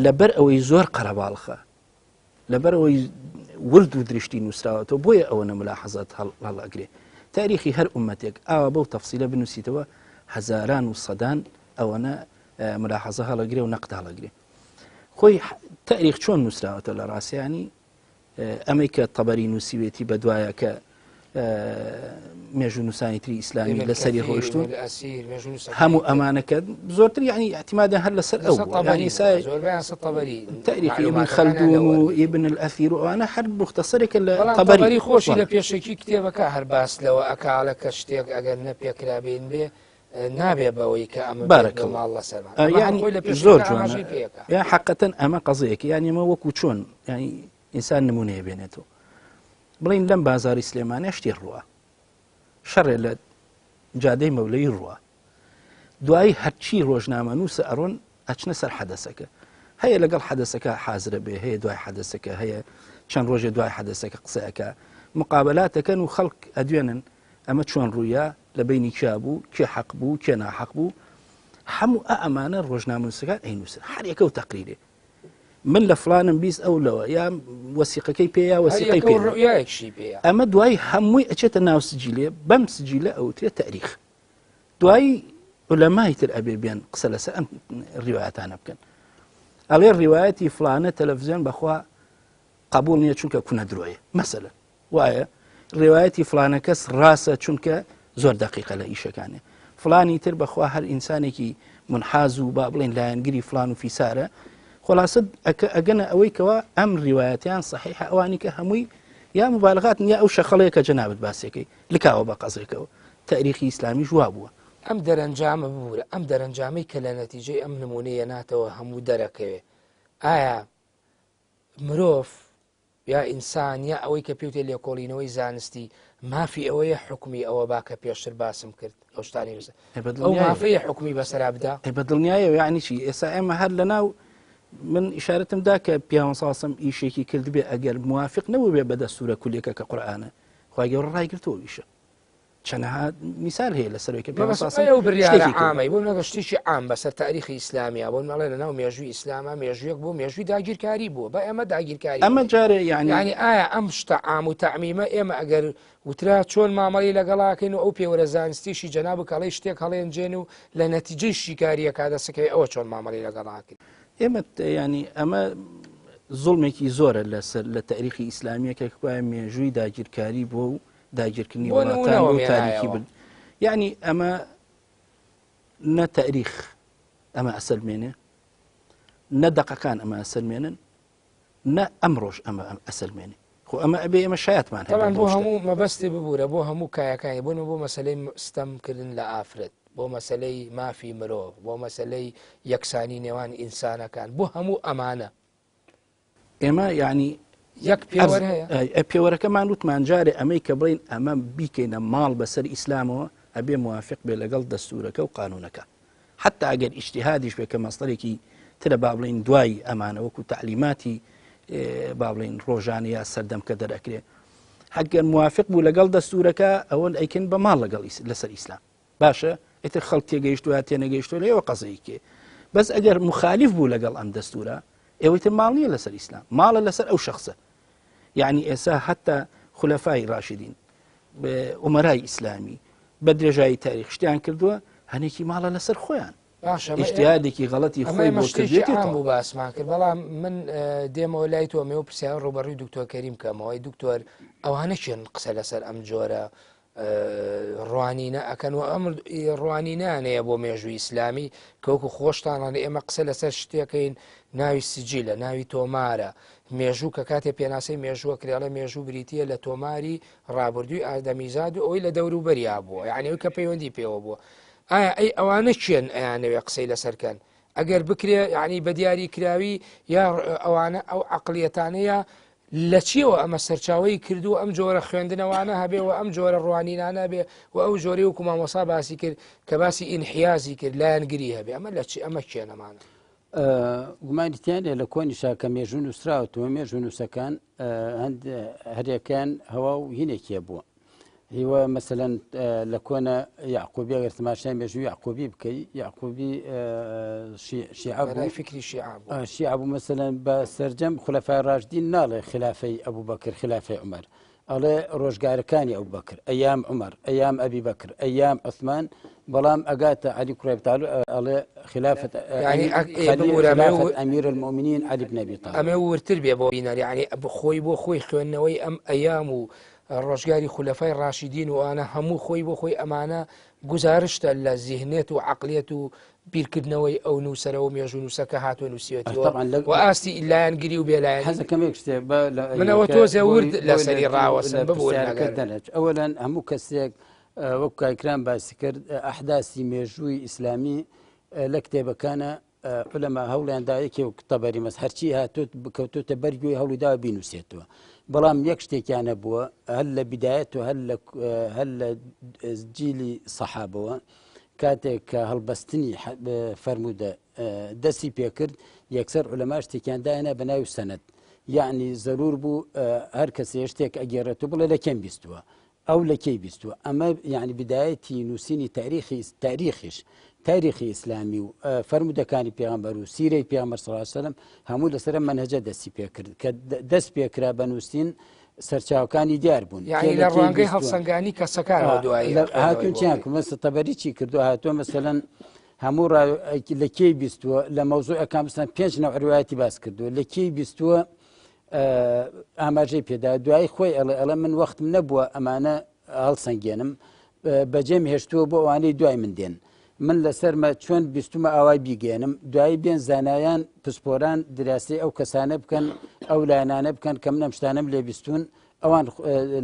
لەبەر ئەوەی زۆر قەرەباڵخە لەبەر ئەوەی ورد و درشتی نووسراوەتەوە بۆیە ئەوە نەملاحەزات هەڵئەگرێ تاریخی هەر ئومەتێک ئاوا بەو تەفسیلە بنووسیتەوە هەزاران و سەدان ئەوەنە ملاحەزە هەڵەگرێ و نەقد هەڵەگرێ خۆی تاریخ چۆن نووسراوەتە لە ڕاستیانی ئەمەی کە تەبەری نووسیوێتی بە دوایە کە مێژوو نووسانی تری ئیسلامی لەسەری ڕۆیشتون هەموو ئەمانەکە زۆرتر یعنی احتیمادە هەر لەسەر ئەو تاریخی ابن خەلدون و ابن الأثیر و ئەوانە هەر مختصرێکە لە تەبەری خۆشی لە پێشێکی کتێبەکە هەر باس لەوە ئەکاڵە کە شتێک ئەگەر نەپێکرابێن بێ نابێ بەوەی کە ئەمە ماڵ لەسەر زۆر جوانە یا حەقەتەن ئەمە قەزەیەکی یانی ئەمە وەکو چۆن ینی ئینسان نمونەیە بێنێتەوە بڵین لەم بازاری سلێمانە شتی ڕووە شەڕێ لە جادەی مەولەی ڕووە دوایی هەرچی ڕۆژنامە نووسە ئەڕۆن ئەچنە سەر حەدەسەکە هەیە لەگەڵ حەدەسەکە حازرە بێ هەیە دوای حەدەسەکە هەیە چەند ڕۆژێ دوای حەدەسەکە قسەیەکە مقابلاتەکەن و خەڵک ئەدوێنن ئەمە چۆن ڕوویە لە بینی کیا بوو کێ حەق بوو کێ ناحەق بوو هەموو ئەمانە ڕۆژنامە نووسەکان ئەینووسن هەر یەکە و تەقریرێ من لە فلانم بیست ئەو لەوە یا وەسیقەکەی پێ یا وەسیقەی پێ ئەمە دوای هەمووی ئەچێتە ناو سجیلێ بەم سجیلە ئەوترێت تاریخ دوایی عولەمای تر ئەبێ بێن قسە لەسەر ئەم ڕیوایەتانە بکەن ئەڵێ ڕیوایەتی فلانە تەلەڤیزیۆن بەخوا قبول نییە چونکە کونە درۆیە مەسەلەن وایە ڕێوایەتی فلانە کەس ڕاستە چونکە زۆر دقیقە لە ئیشەکانێ فلانی تر بەخوا هەر ئینسانێکی منحاز و با بڵێن لایەنگری فلان و فیسارە خلاصە ئەگەنە ئەوەی کەوا ئەم ڕیوایەتیان صحیح ئەوانی کە هەمووی یا مبالغات یا ئەو شەخەڵەیە کە جەنابەت باسێکەی لکاوە بە قەزێکەوە تاریخی ئیسلامی ژوا بووە ئەم دەرەنجامە ببوورە ئەم دەرەنجامەی کە لە نەتیجەی ئەم نمونەیە ناتەوە هەموو دەرەکەوێ ئایا مرۆڤ یا ئینسان یا ئەوەی کە پێوتێ لێکۆڵینەوەی زانستی مافی ئەوەیە حکمی ئەوە باکە پێشتر باسم کرد ئەو شتانی ئەو مافەیە حکمی بەسەرا بدا بە دڵنیایە یعنی چی ئێستا ئێمە هەر لەناو من ئیشارەتم دا کە پیاوە ساسم ئیشێکی کرد بێ ئەگەر موافق نەبوو بێ بە دەستورە کولێکە کە قورئانە خوا گەورە ڕایگرتەوە ئیشە چەندەها میسال هەیە لەسەرەوەی کە پیاوە ساسم ئەو بڕیارە عامەی بۆ نەگە شتێکی عام بەسەر تاریخی ئیسلامیا بۆ مەڵێ لەناو مێژووی ئیسلامە مێژوویەک بۆ مێژووی داگیرکاری بووە بە ئێمە داگیرکاری ئەمە جارێ یعنی ئایا ئەم شتە عام و تەعمیمە ئێمە ئەگەر وترا چۆن مامەڵی لەگەڵاکەین و ئەو پێوەرە زانستیشی جەناب کەڵی شتێک هەڵێنجێن و لە نەتیجەی شیکاریە کادەسەکەی ئەوە چۆن مامەڵی لەگەڵاکەین ئێمە ینی ئەمە زوڵمێکی زۆرە لەسەر لە تاریخی ئیسلامیە کە مێژووی داگیرکاری بۆ و داگیرکردنی وڵاتان بۆ تاریکی بن یعنی ئەمە نە تاریخ ئەمە ئەسەلمێنێ نە دەقەکان ئەمە ئەسەلمێنن نە ئەمڕۆژ ئەمە ئەسەلمێنێ خۆ ئەمە ئەبێ ئێمە شایەتمان طبعاً بۆ هەموو مەبەستی ببوورە بۆ هەموو کایەکانی بوون بۆ مەسلەی ستەمکردن لە ئافرەت بۆ مەسلەی مافی مرۆڤ بۆ مەسلەی یەکسانی نێوان ئینسانەکان بۆ هەموو ئەمانە ئێمە یعنی یەک پێوەر هەیە پێوەرەکەمان وتمان جارێ ئەمەی کە بڵین ئەمە بیکەینە ماڵ بەسەر ئیسلامەوە ئەبێ موافق بێ لەگەڵ دەستورەکە و قانونەکە حتا ئەگەر ئیجتیهادیش بێ کە مەسڵێکی ترە با بڵین دوای ئەمانە وەکو تعلیماتی با بڵین ڕۆژانە یا سەردەم کە دەرەکرێ هەگەر موافق بوو لەگەڵ دەستورەکە ئەوە ئەیکن بە ماڵ لەگەڵ لەسەر ئیسلام باشە ئیتر خەڵک تێگەیشتووە تێنەگەیشتوە لێەوە قەزەیکێ بەس ئەگەر مخالیف بوو لەگەڵ ئەم دەستورە ئێوەیتر ماڵ نییە لەسەر ئیسلام ماڵە لەسەر ئەو شخصە یعنی ئێستا حتا خولەفای ڕاشدین ئومەرای ئیسلامی بە درێژایی تاریخ شتیان کردووە هەنێکی ماڵە لەسەر خۆیان ئیجتیهادێکی غەڵەتی خۆی بۆ کردێتێتەوە بوو باسمان کرد بەڵام من دێمەوە لای تۆ مێ و پرسیار ڕوبەڕووی دکتۆر کەریم کەمەوەی دکتۆر ئەوانە چێن قسە لەسەر ئەم جۆرە ڕوانینە ئەکەن و ئەم ڕوانینانەیە بۆ مێژووی ئیسلامی کەوەکو خۆشتانڵێ ئێمە قسە لەسەر شتێکەین ناوی سجیلە ناوی تۆمارە مێژوو کە کاتێ پێناسەی مێژووە کرێڵە مێژوو بریتە لە تۆماری ڕابردووی ئادەمیزاد و ئەوی لە دەوروبەریا بووە یعنی کە پەیوەندی پێوە بووە ئایا ئەی ئەوانە چێن ئەیانەوێ قسەی لەسەرکەن ئەگەر بکرێ یعنی بە دیاری کراوی یا ئەوانە ئەو عقلیەتانەیە لە چیەوە ئەمە سەرچاوی کردو ئەم جۆرە خوێندنەوەوانە هەبێ و ئەم جۆرە ڕوانینانە بێ و ئەو جۆری وکو مامۆسا باسی کرد کە باسی ئینحیازی کرد لایەنگری هەبێ ئەمە لە چی ئەمە کێنەمانە گومانیتیانێ لە کۆنیشا کە مێژوو نووسراوەوە مێژوو نووسەکان هەریەکان هەوا و هینێکیە بووە هیوە مەسەلەن لە کۆنە یعقوبی ئەگەر تماشای مێژووی یعقوبی بکەی یعقوبی فکری شیعە بوو مەسەلەن بە سەرجەم خولەفای ڕاشدین ناڵێ خلافەی ئەبوو بەکر خلافەی عومەر ئەڵێ ڕۆژگارەکانی ئەو بەکر ئەیام عومەر ئەیام ئەبی بەکر ئەیام عوسمان بەڵام ئەگاتە عەلی کوڕی ئەبی تاڵب ئەڵێ خلافەت ئەمیر المؤمنین عەلی بن ئەبی تاڵب ئەمە ورتر بێ بۆ بینەر یعنی خۆی بۆ خۆی خوێندنەوەی ئەم ئەیام و ڕۆژگاری خولەفای ڕاشدین و ئەانە هەموو خۆی بۆ خۆی ئەمانە گزارشتە لە زیهنێت و عقلێت و بیرکردنەوەی ئەو نووسەرەوە مێژوو نووسەکە هاتووە نووسێتەوە و ئاستی ئیلایەنگری و بێلایەن حەزەکەمێک شتێ منەوە تۆزێ ورد لەسەری ڕاوەسن ببووردنەوە ئەوەن هەموو کەسێک وەکو کاکران باسی کرد ئەحداسی مێژووی ئیسلامی لە کتێبەکانە لەمە هەوڵیاندایەکی و تەبەری مەس هەرچی هاتوت بکەوتوتە بەرگوی هەوڵیداوە بینوسێتەوە بەڵام یەک شتێکیانە بووە هەل لە بیدایەت و هەل لە جیلی سەحابەوە کاتێک کە هەڵبەستنی فەرموودە دەستی پێکرد یەکسەر عولەما شتێکیاندایەنە بە ناوی سەنەد یعنی زەرور بوو هەر کەسێ شتێک ئەگێڕێتەوە بڵێ لە کێم بیستووە ئەو لە کەی بیستووە ئەمە یعنی بدایەتی نووسینی تاریخیش تاریخی ئیسلامی و فەرمودەکانی پێغەمبەر و سیرەی پێغەمبەر صلی الله علیه و سلم هەموو لەسەر مەنهەجە دەستی پێکرد کە دەست پێکرا بە نووسین سەرچاوەکانی دیار بوون یعنی لە ڕوانگەی هەڵسەنگانی کەسەکانەوە دوایی هاتوون چیان کرد مەسە تەبەری چی کردو هاتووە مەسەلەن هەموو لە کێی بیستووە لە مەوزوعەکان بستان 5 نەوع ڕوایەتی باس کردووە لە کێی بیستووە ئاماژەی پێدا دوایی خۆی ئەڵێ من وەختم نەبووە ئەمانە هەڵسەنگێنم بەجێم هێشتووە بۆ ئەوانەی دوای من دێن من لەسەرمە چۆن بیستمە ئاوای بیگەێنم دوایی بێن زانایان پسپۆران دراسی ئەو کەسانە بکەن ئەو لایەنانە بکەن کە منەم شتانم لێ بیستون ئەوان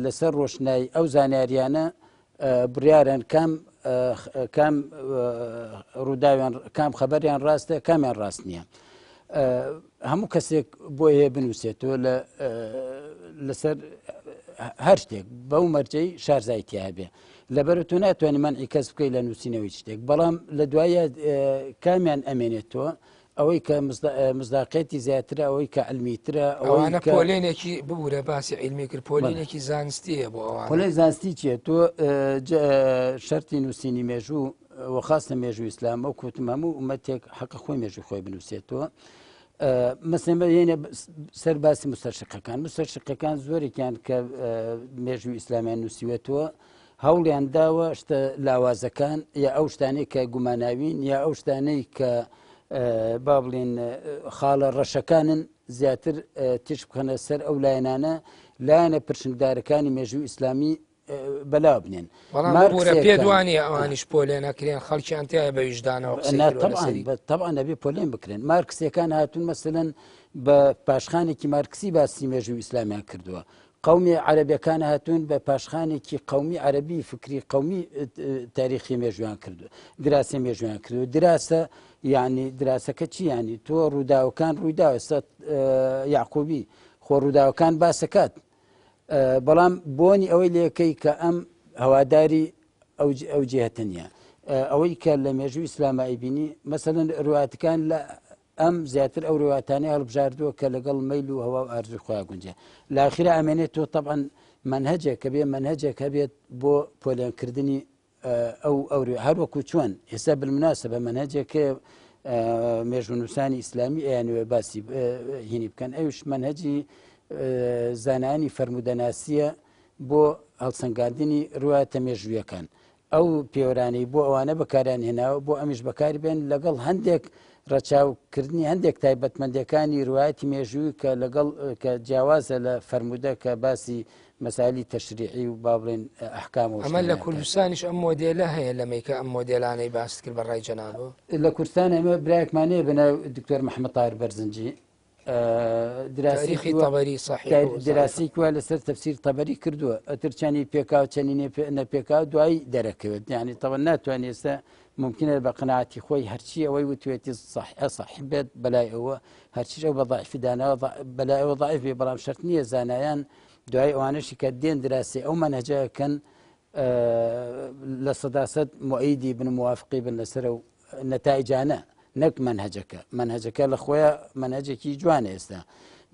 لەسەر ڕۆشنایی ئەو زانیاریانە بڕیارن کام ڕووداویان کام خەبەریان ڕاستە کامیان ڕاست نییە هەموو کەسێک بۆ هەیە بنووسێتەوە لەسەر هەر شتێک بەو مەرجەی شارزایەتی هەبێ لەبەرە تۆ ناتوانانی منعی کەس بکەی لە نووسینەوەی شتێک بەڵام لە دوایە کامیان ئەمێنێتەوە ئەوەی کە مزداقێتی زیاترە ئەوەی کە علمیترە ئەوانە پۆلێنێکی ببوورە باسی علمی کرد پۆلێنێکی زانستیە بۆ ئەوان پۆلەی زانستی چیە تۆ شەرتی نووسینی مێژوو وەخاستە مێژووی ئیسلام ئەو کوتم هەموو ومەتێک حەقە خۆی مێژووی خۆی بنووسێتەوە مەسەڵەن هێنە سەر باسی مستەرشقەکان زۆرێکیان کە مێژووی ئیسلامیان نووسیوێتەوە هەوڵیان داوە شتە لاوازەکان یا ئەو شتانەی کە گوماناوین یا ئەو شتانەی کە با بڵێن خاڵە ڕەشەکانن زیاتر تش بخەنە سەر ئەو لایەنانە لایەنە پرشنگدارەکانی مێژووی ئیسلامی بەلاو بنێن پێدوانی ئەوانیش پۆلێن نەکرێن خەڵکییان تایە بە ویژدانەوە طبعا نەبێ پۆلێن بکرێن مارکسیەکان هاتوون مەسەلەن بە پاشخانێکی مارکسی باسی مێژووی ئیسلامیان کردووە قومی عەرەبیەکان هاتوون بە پاشخانێکی قومی عەرەبی فکری قومی تاریخی مێژویان کردو دراسی مێژویان کردو دراسە یعنی دراسەکە چی ینی تۆ ڕووداوەکان ڕوویداوە یعقوبی خۆ ڕووداوەکان باسەکات بەڵام بۆنی ئەوەی لەکەی کە ئەم هەواداری ئەو جێهەتە نیە ئەوەی کە لە مێژووی ئیسلامە ئەیبینی مەسەلەن ڕواتەکان لە ئەم زیاتر ئەو ڕواتانەی هەڵبژاردووە کە لەگەڵ مەیل و هەوا ئارزوی خۆیان گونجێ لاخیرە ئەمێنێت تۆ طبعا منهجێک کە بێ منهجێک هەبێت بۆ پۆلێنکردنی ئەو هەروەکو چۆن ئێستا بالمناسبە منهجێکە مێژوونووسانی ئیسلامی ئەیانوێ باسی هینی بکەن ئەوش منهجی زانانی فەرمودەناسیە بۆ هەڵسەنگاندنی ڕواتە مێژوویەکان ئەو پێوەرانەی بۆ ئەوانە بەکاریان هێناوە بۆ ئەمیش بەکاری بێن لەگەڵ هەندێک ڕەچاوکردنی هەندێک تایبەتمەندەکانی ڕوایەتی مێژووی کە لەگەڵ کە جیاوازە لە فەرمودە کە باسی مەسالی تەشریعی و با بڵێن ئەحکام و ئەمە لە کوردستانیش ئەم مۆدێلە هەیە لەمەیکە ئەم مۆدێلانەی باس کرد بە ڕای جەنابەوە لە کوردستان ئەمە برایەکمانەیە بەناو دکتۆر محەممەد تاهیر بەرزنجی دراسیی تەبەری صحیح دراسی کووا لەسەر تەفسیر تەبەری کردووە ئەترچانی پێکاو چەنی نەپێکاو دوایی دەرەکەوێت یعنی تەوە ناتوانێت ئێستا ممکنە بە قەناعەتی خۆی هەرچی ئەوەی وتوێتی صحیح بێت بەلای ئەوە هەرچیش ئەو بە ضعیفی داناوە بەلای ئەوە ضعیف بێ بەڵام شەرت نییە زانایان دوای ئەوانەشی کە دێن دراسی ئەو مەنهەجەکەن لە سەداسەد مؤیدی بن موافقی بن لەسەر و نەتایجانە نەک منهەجەکە لە خۆیان منهەجێکی جوانە ئێستا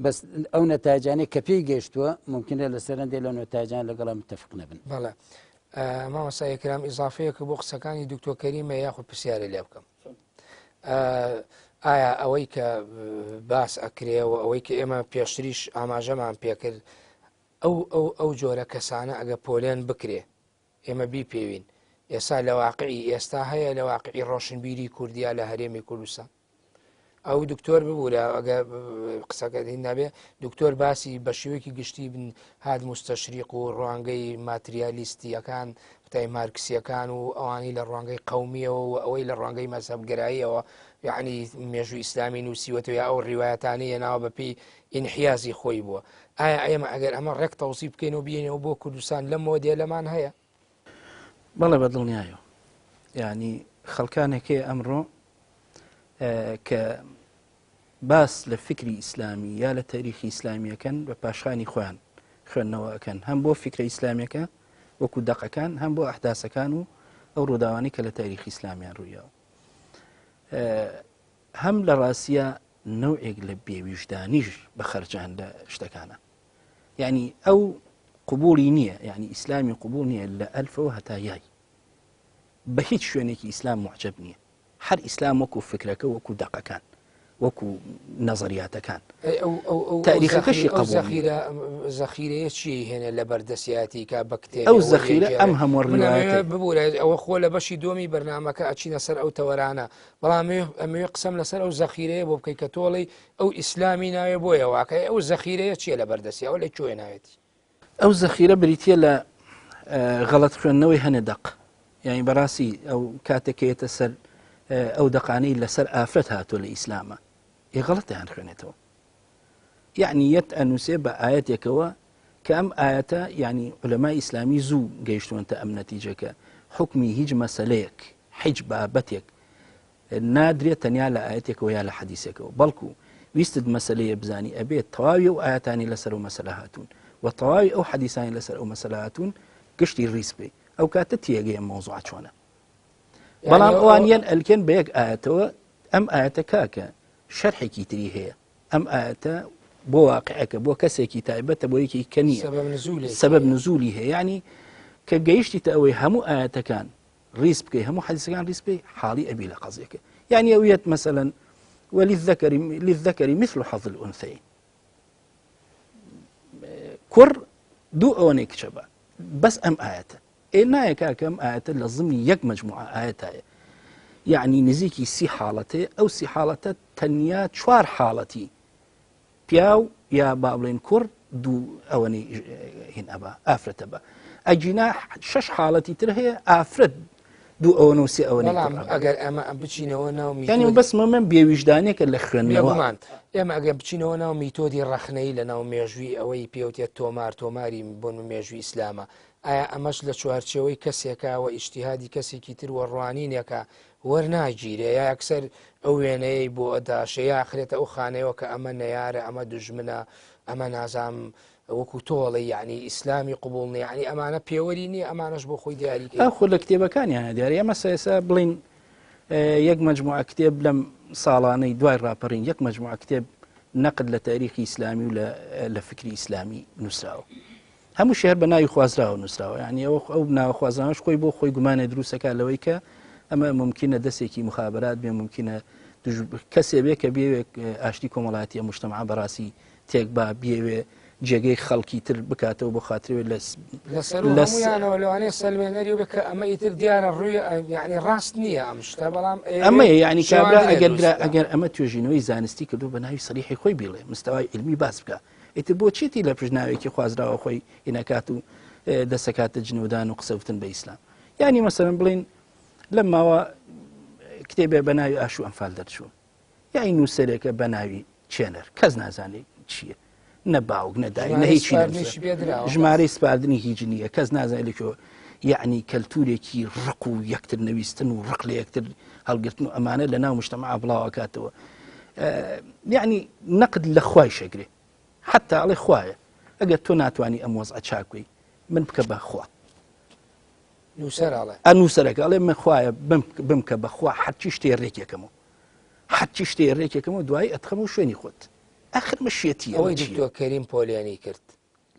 بەس ئەو نەتایجانەی کە پێی گەیشتووە ممکنە لە سەرەندێ لە نەتایجان لەگەڵ متفق نەبن. بەڵێ مامۆستا یەکرام ئیزافەیەکە بۆ قسەکانی دکتۆر کەریمە یاخود پرسیارە لێ بکەم. ئایا ئەوەی کە باس ئەکرێەوە ئەوەی کە ئێمە پێشتریش ئاماژەمان پێکرد ئەو جۆرە کەسانە ئەگە پۆلێن بکرێ ئێمە بیپێوین ئێستا لە واقعی ئێستا هەیە لە واقعی ڕۆشنبیری کوردیا لە هەرێمی کوردستان ئەو دکتۆر ببوورە ئەگە قسەکە نابێ دکتۆر باسی بە شێوەیەکی گشتی بن هات مستەشریق و ڕوانگەی ماتریالیستیەکان تای مارکسیەکان و ئەوانی لە ڕوانگەی قەومیەوە و ئەوەی لە ڕوانگەی مەزهەبگەراییەوە یعنی مێژووی ئیسلامی نووسیوەتەوە یا ئەو ڕیوایەتانەیە ناوە بەپێی ئینحیازی خۆی بووە ئایا ئێمە ئەگەر ئەمە ڕێک تەوزی بکەینەوە بێنەوە بۆ کوردستان لە مۆدێلەمان هەیە؟ بەڵێ بەدڵنیایە یعنی خەڵکانێکی ئەمڕۆ کە باس لە فکری ئیسلامی یا لە تاریخی ئیسلامیەکەن بە پاشخانی خۆیان خوێندنەوەکەن هەم بۆ فکرە ئیسلامیەکە وەکو دەقەکان هەم بۆ ئەحداسەکان و ئەو ڕووداوانی کە لە تاریخی ئیسلامیان ڕوویەوە هەم لە ڕاستیە نەوعێک لە بێویژدانیش بە خەرجان لە شتەکانە یعنی ئەو قبولی نییە یعنی ئیسلامی قبول نییە لە ئەلفەوە هەتا یای بە هیچ شوێنێکی ئیسلام معجب نییە هەر ئیسلام وەکو فکرەکە وەکو دەقەکان وەکو نەزەریاتەکان تاریخەکەشی قبول زەخیرەیە چی هێنە لە بەردەسیاتی کا بە کتێب ئەو زەخیرە ئەم هەموو ڕوایەتە ببوورە ئەوە خۆ لە بەشی دۆمی بەرنامەکە ئەچینە سەر ئەو تەوەرانە بەڵام ئەمەوێ قسەم لەسەر ئەو زەخیرەیە بۆ بکەی کە تۆڵی ئەو ئیسلامی ناوێ بۆیە واقعی ئەو زەخیرەیە چییە لە بەردەسی ئەو لە کوێ ناوێتی ئەو زەخیرە بریتە لە غەڵەت خوێندنەوەی هەنێ دەق یعنی بەڕاستی ئەو کاتێکێتە سەر ئەو دەقانەی لەسەر ئافرەت هاتووە لە ئیسلامە غەڵەتیان خوێنێتەوە یعنی یەت ئەنووسێ بە ئاەتێکەوە کە ئەم ئاەتە یعنی عولەمای ئیسلامی زوو گەیشتوونتە ئەم نەتیجەکە حکمی هیچ مەسەلەیەک هیچ بابەتێک نادرێت تەنیا لە ئاەتێکەوە یا لە حەدیثێکەوە بەڵکو ویستت مەسلەیە بزانی ئەبێت تەواوی و ئاەتانی لەسەر و مەسەلە هاتوون و تەواوی ئەو حەدیثانی لەسەر ئەو مەسەلە هاتوون گشتی ڕیس بێ ئەو کاتە تێگەی مۆزوع چۆنە بەڵام ئەوانیان ئەلکێن بە یەک ئاەتەوە ئەم ئاەتە کاکە شەرحێکی تری هەیە ئەم ئاەتە بۆ واقعەکە بۆ کەسێکی تایبەتە بۆ یەکی کەنیە سەبەب نزولی هەیە ینی کە گەیشتیتە ئەوەی هەموو ئاەتەکان ڕیس بکەی هەموو حەدیثەکان ڕیس بکەی حاڵی ئەبی لە قەزێکە یعنی ئەویەت مەسەلەن للذكر مثل حظ الأنثيين كر دو أوانيك شبا بس أم آيات إنا كم آيات لازم يك مجموعة آيات يعني نزيكي سي حالتي أو سي حالته تنيا شوار حالتي بياو يا بابلين كر دو أواني هنا أبا أفرت أبا أجينا شش حالتي ترهي أفرت دو ئەوە و سێ ئەوە ئەگەر ئەمە بچینەوە ناو ینی بەسمە من بێویژدانێکە لە خوێندنەوە ئێمە ئەگەر بچینەوە ناو میتۆدی ڕەخنەی لە ناو مێژووی ئەوەی پێوتێت تۆماری بۆن مێژووی ئیسلامە ئایا ئەمەش لە چوارچەوەی کەسێکەوە ئیجتیهادی کەسێکی تر وەڕوانینێکە وەرناگیرێ یا یەکسەر ئەو وێنەیە بۆ ئەداشەیە ئاخرێتە ئەو خانەیەوە کە ئەمە نەیارە ئەمە دوژمنە ئەمە نازام وەکو تۆڵی یعنی ئیسلامی قوبوڵنی ینی ئەمانە پێوەری نییە ئەمانەش بۆ خۆی دیاریکە خۆ لە کتێبەکانیانە دیاری ئەمە سەسا بڵین یەک مجموعە کتێب لەم ساڵانەی دوای ڕاپەڕین یەک مجموعە کتێب نەقد لە تاریخی ئیسلامی و لە فکری ئیسلامی نووسراوە هەموو شێر بە ناوی خوازراوە نووسراوە ینی ئەو ناوە خوازانش خۆی بۆ خۆی گومانە دروستەکە لەوەی کە ئەمە ممکنە دەستێکی مخابرات بێ ممکنە کەسێ بێ کە بێوێ ئاشتی کۆمەڵاتیە مجتەمع بەڕاستی تێک با بێوێ جێگەی خەڵکی تر بکاتەوە بۆ خاترێ لەسەرانەوە لەوانەیە سەلمێنەری و بکە ئەمە ئیتر دیارە ڕووی ینی ڕاست نییە ئەم شتە بەڵام ئەمە ینی کابرا ئەگەر ئەمە توێژینەوەی زانستی کردو بە ناوی سەریحی خۆی بڵێ مستەوای علمی باس بکە ئیتر بۆ چێتی لە پژناوێکی خوازراوە خۆی ئینەکات و دەسەکاتە جنودان و قسەوتن بە ئیسلام ینی مەسەرن بڵین لەم ماوە کتێبێ بە ناوی ئاشو ئەمفال دەرچوو یای نووسەرێکە بە ناوی چێنەر کەس نازانێت چییە نە باوک نەدای نە هیچی ژمارەی سپاردنی هیچ نییە کەس نازانێت لەکەوە یعنی کەلتورێکی ڕق و یەکتر نەویستن و ڕق لە یەکتر هەڵگرتن و ئەمانە لە ناو مجتەمع بڵاوەکاتەوە یعنی نەقد لە خوای شەگرێ حتا ئەڵێ خوایە ئەگەر تۆ ناتوانانی ئەم وەزع چاکوی من بکە بەخوا نووسەرەکە ئەڵێ من خوایە بمکە بەخوا حەچی شتێ ڕێکێکەکەمەوە حەچی شتێ ڕێکێکەکەمەوە دوای ئەتخەمە و شوێنی خۆت ئەخر مەشێتی ئەوەی دکتۆر کەریم پۆلیانی کرد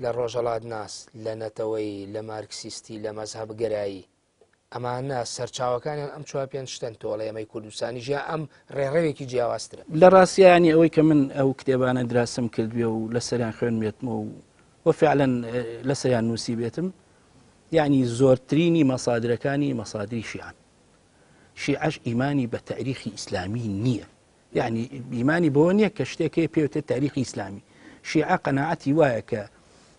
لە ڕۆژەڵات ناس لە نەتەوەی لە مارکسیستی لە مەزهب گەرایی ئەمانە سەرچاوەکانیان ئەم چوار پێنج شتن تۆڵە ئەمەی کوردستانی ژیا ئەم ڕێڕەوێکی جیاوازترە لە ڕاستیانی ئەوەی کە من ئەو کتێبانە دراسم کردوێ و لە سەریان خوێنمێتمەوە و فعلەن لە سەریان نووسی بێتم یعنی زۆرترینی مەسادرەکانی مەسادری شیعان شیعەش ئیمانی بە تاریخی ئیسلامی نییە يعني إيماني بونيا كشتكي بيوت تاريخ إسلامي شيعة قناعتي وايا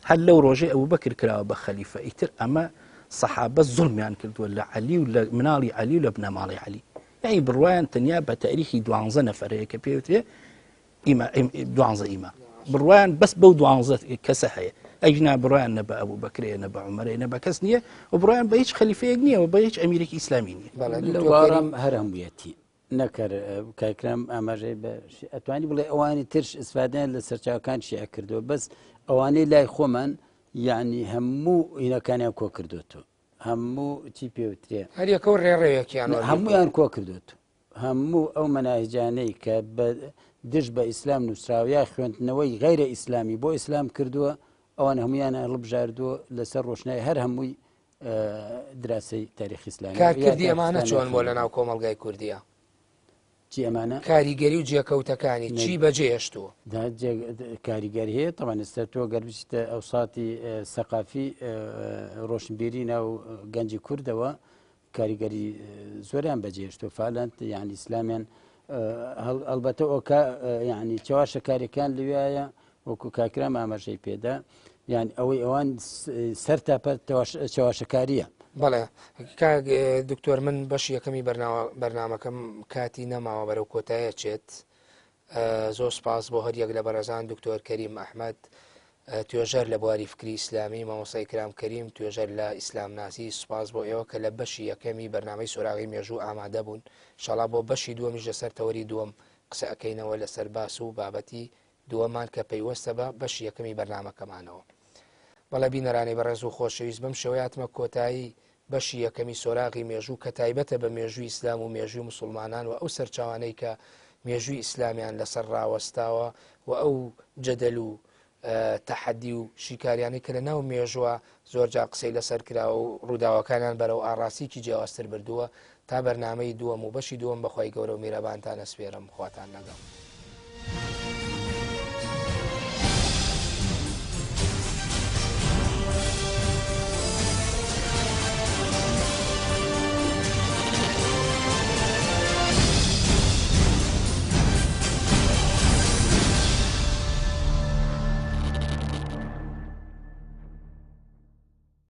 هل لو روجي أبو بكر كلا بخليفة إتر أما صحابة الظلم يعني كنت ولا علي ولا منالي علي ولا ابن مالي علي يعني بروايان تنيابة تاريخي دوانزة نفرية كبيوت دوانزة إيمان بروايان بس بو دوانزة كسحية أجنا بروايان نبا أبو بكر نبا عمر نبا كسنية وبروايان بيش خليفة يجنية وبيش أمريكي إسلامية لوارم هرمويتي نەکەر کاکرام ئاماژەی بە ئەتوانی بڵێ ئەوانی ترش ئسفادیان لە سەرچاوەکان شیع کردووە بەس ئەوانەی لای خۆمان یعنی هەموو ئینەکانیان کۆ کردوتەوە هەموو چی پێوترێ هەریەکە ڕێڕێوێکیان هەمویان کۆ کردوتەوە هەموو ئەو مەناهیجانەی کە دژ بە ئیسلام نووسراوە خوێندنەوەی غیرە ئیسلامی بۆ ئیسلام کردووە ئەوان هەمویان هەڵبژاردووە لەسەر ڕۆشنای هەر هەمووی دراسی تاریخ ئیسلامی کارکردی ئەمانە چۆن بۆ لە ناو کۆمەڵگای کوردیە چی ئەمانە کاریگەری و جێکەوتەکانی چی بەجێهێشتووە کاریگەری هەیە تەوان ئێستا تۆ گەربچیتە ئەو ساتی سەقافی ڕۆشنبیری ناو گەنجی کوردەوە کاریگەری زۆریان بەجێهێشتووە فعلەن یعنی ئیسلامیان ئەلبەتە ئۆکا یعنی چاواشە کاریەکان لەوایە وەکو کاکرام ئاماژەی پێدا یعنی ئەوەی ئەوان سەر تاپە چاواشەکاریە بەڵێ دکتۆر من بەشی یەکەمی بەرنامەکەم کاتی نەماوە بەرەو کۆتایە چێت زۆر سپاس بۆ هەر یەک لە بەڕێزان دکتۆر کەریم ئەحمەد توێژەر لە بواری فکری ئیسلامی مامۆستای کرام کەریم توێژەر لە ئیسلام ناسی سوپاس بۆ ئێوە کە لە بەشی یەکەمی بەرنامەی سۆراغی مێژوو ئامادە بوون ئینشاڵڵا بۆ بەشی دووەمیش لەسەر تەوەری دووەم قسە ئەەکەینەوە لەسەر باس و بابەتی دووەمان کە پەیوەستە بە بەشی یەکەمی بەرنامەکەمانەوە. بەڵێ بینەرانی بەڕێز و خۆشەویست بەم شێوەیاتمە کۆتایی بەشی یەکەمی سۆراغی مێژوو کە تایبەتە بە مێژووی ئیسلام و مێژووی مسلمانان و ئەو سەرچاوانەی کە مێژووی ئیسلامیان لەسەر ڕاوەستاوە و ئەو جەدەل و تەحەدی و شیکاریانی کە لە ناو مێژووە زۆرجا قسەی لەسەر کراوە و ڕووداوەکانیان بەرەو ئاڕاستیکی جیاوازتر بردووە تا بەرنامەی دووەم و بەشی دووەم بەخوای گەورە و میرەبانتان ئەسپێرم خواتان لەگەڵ.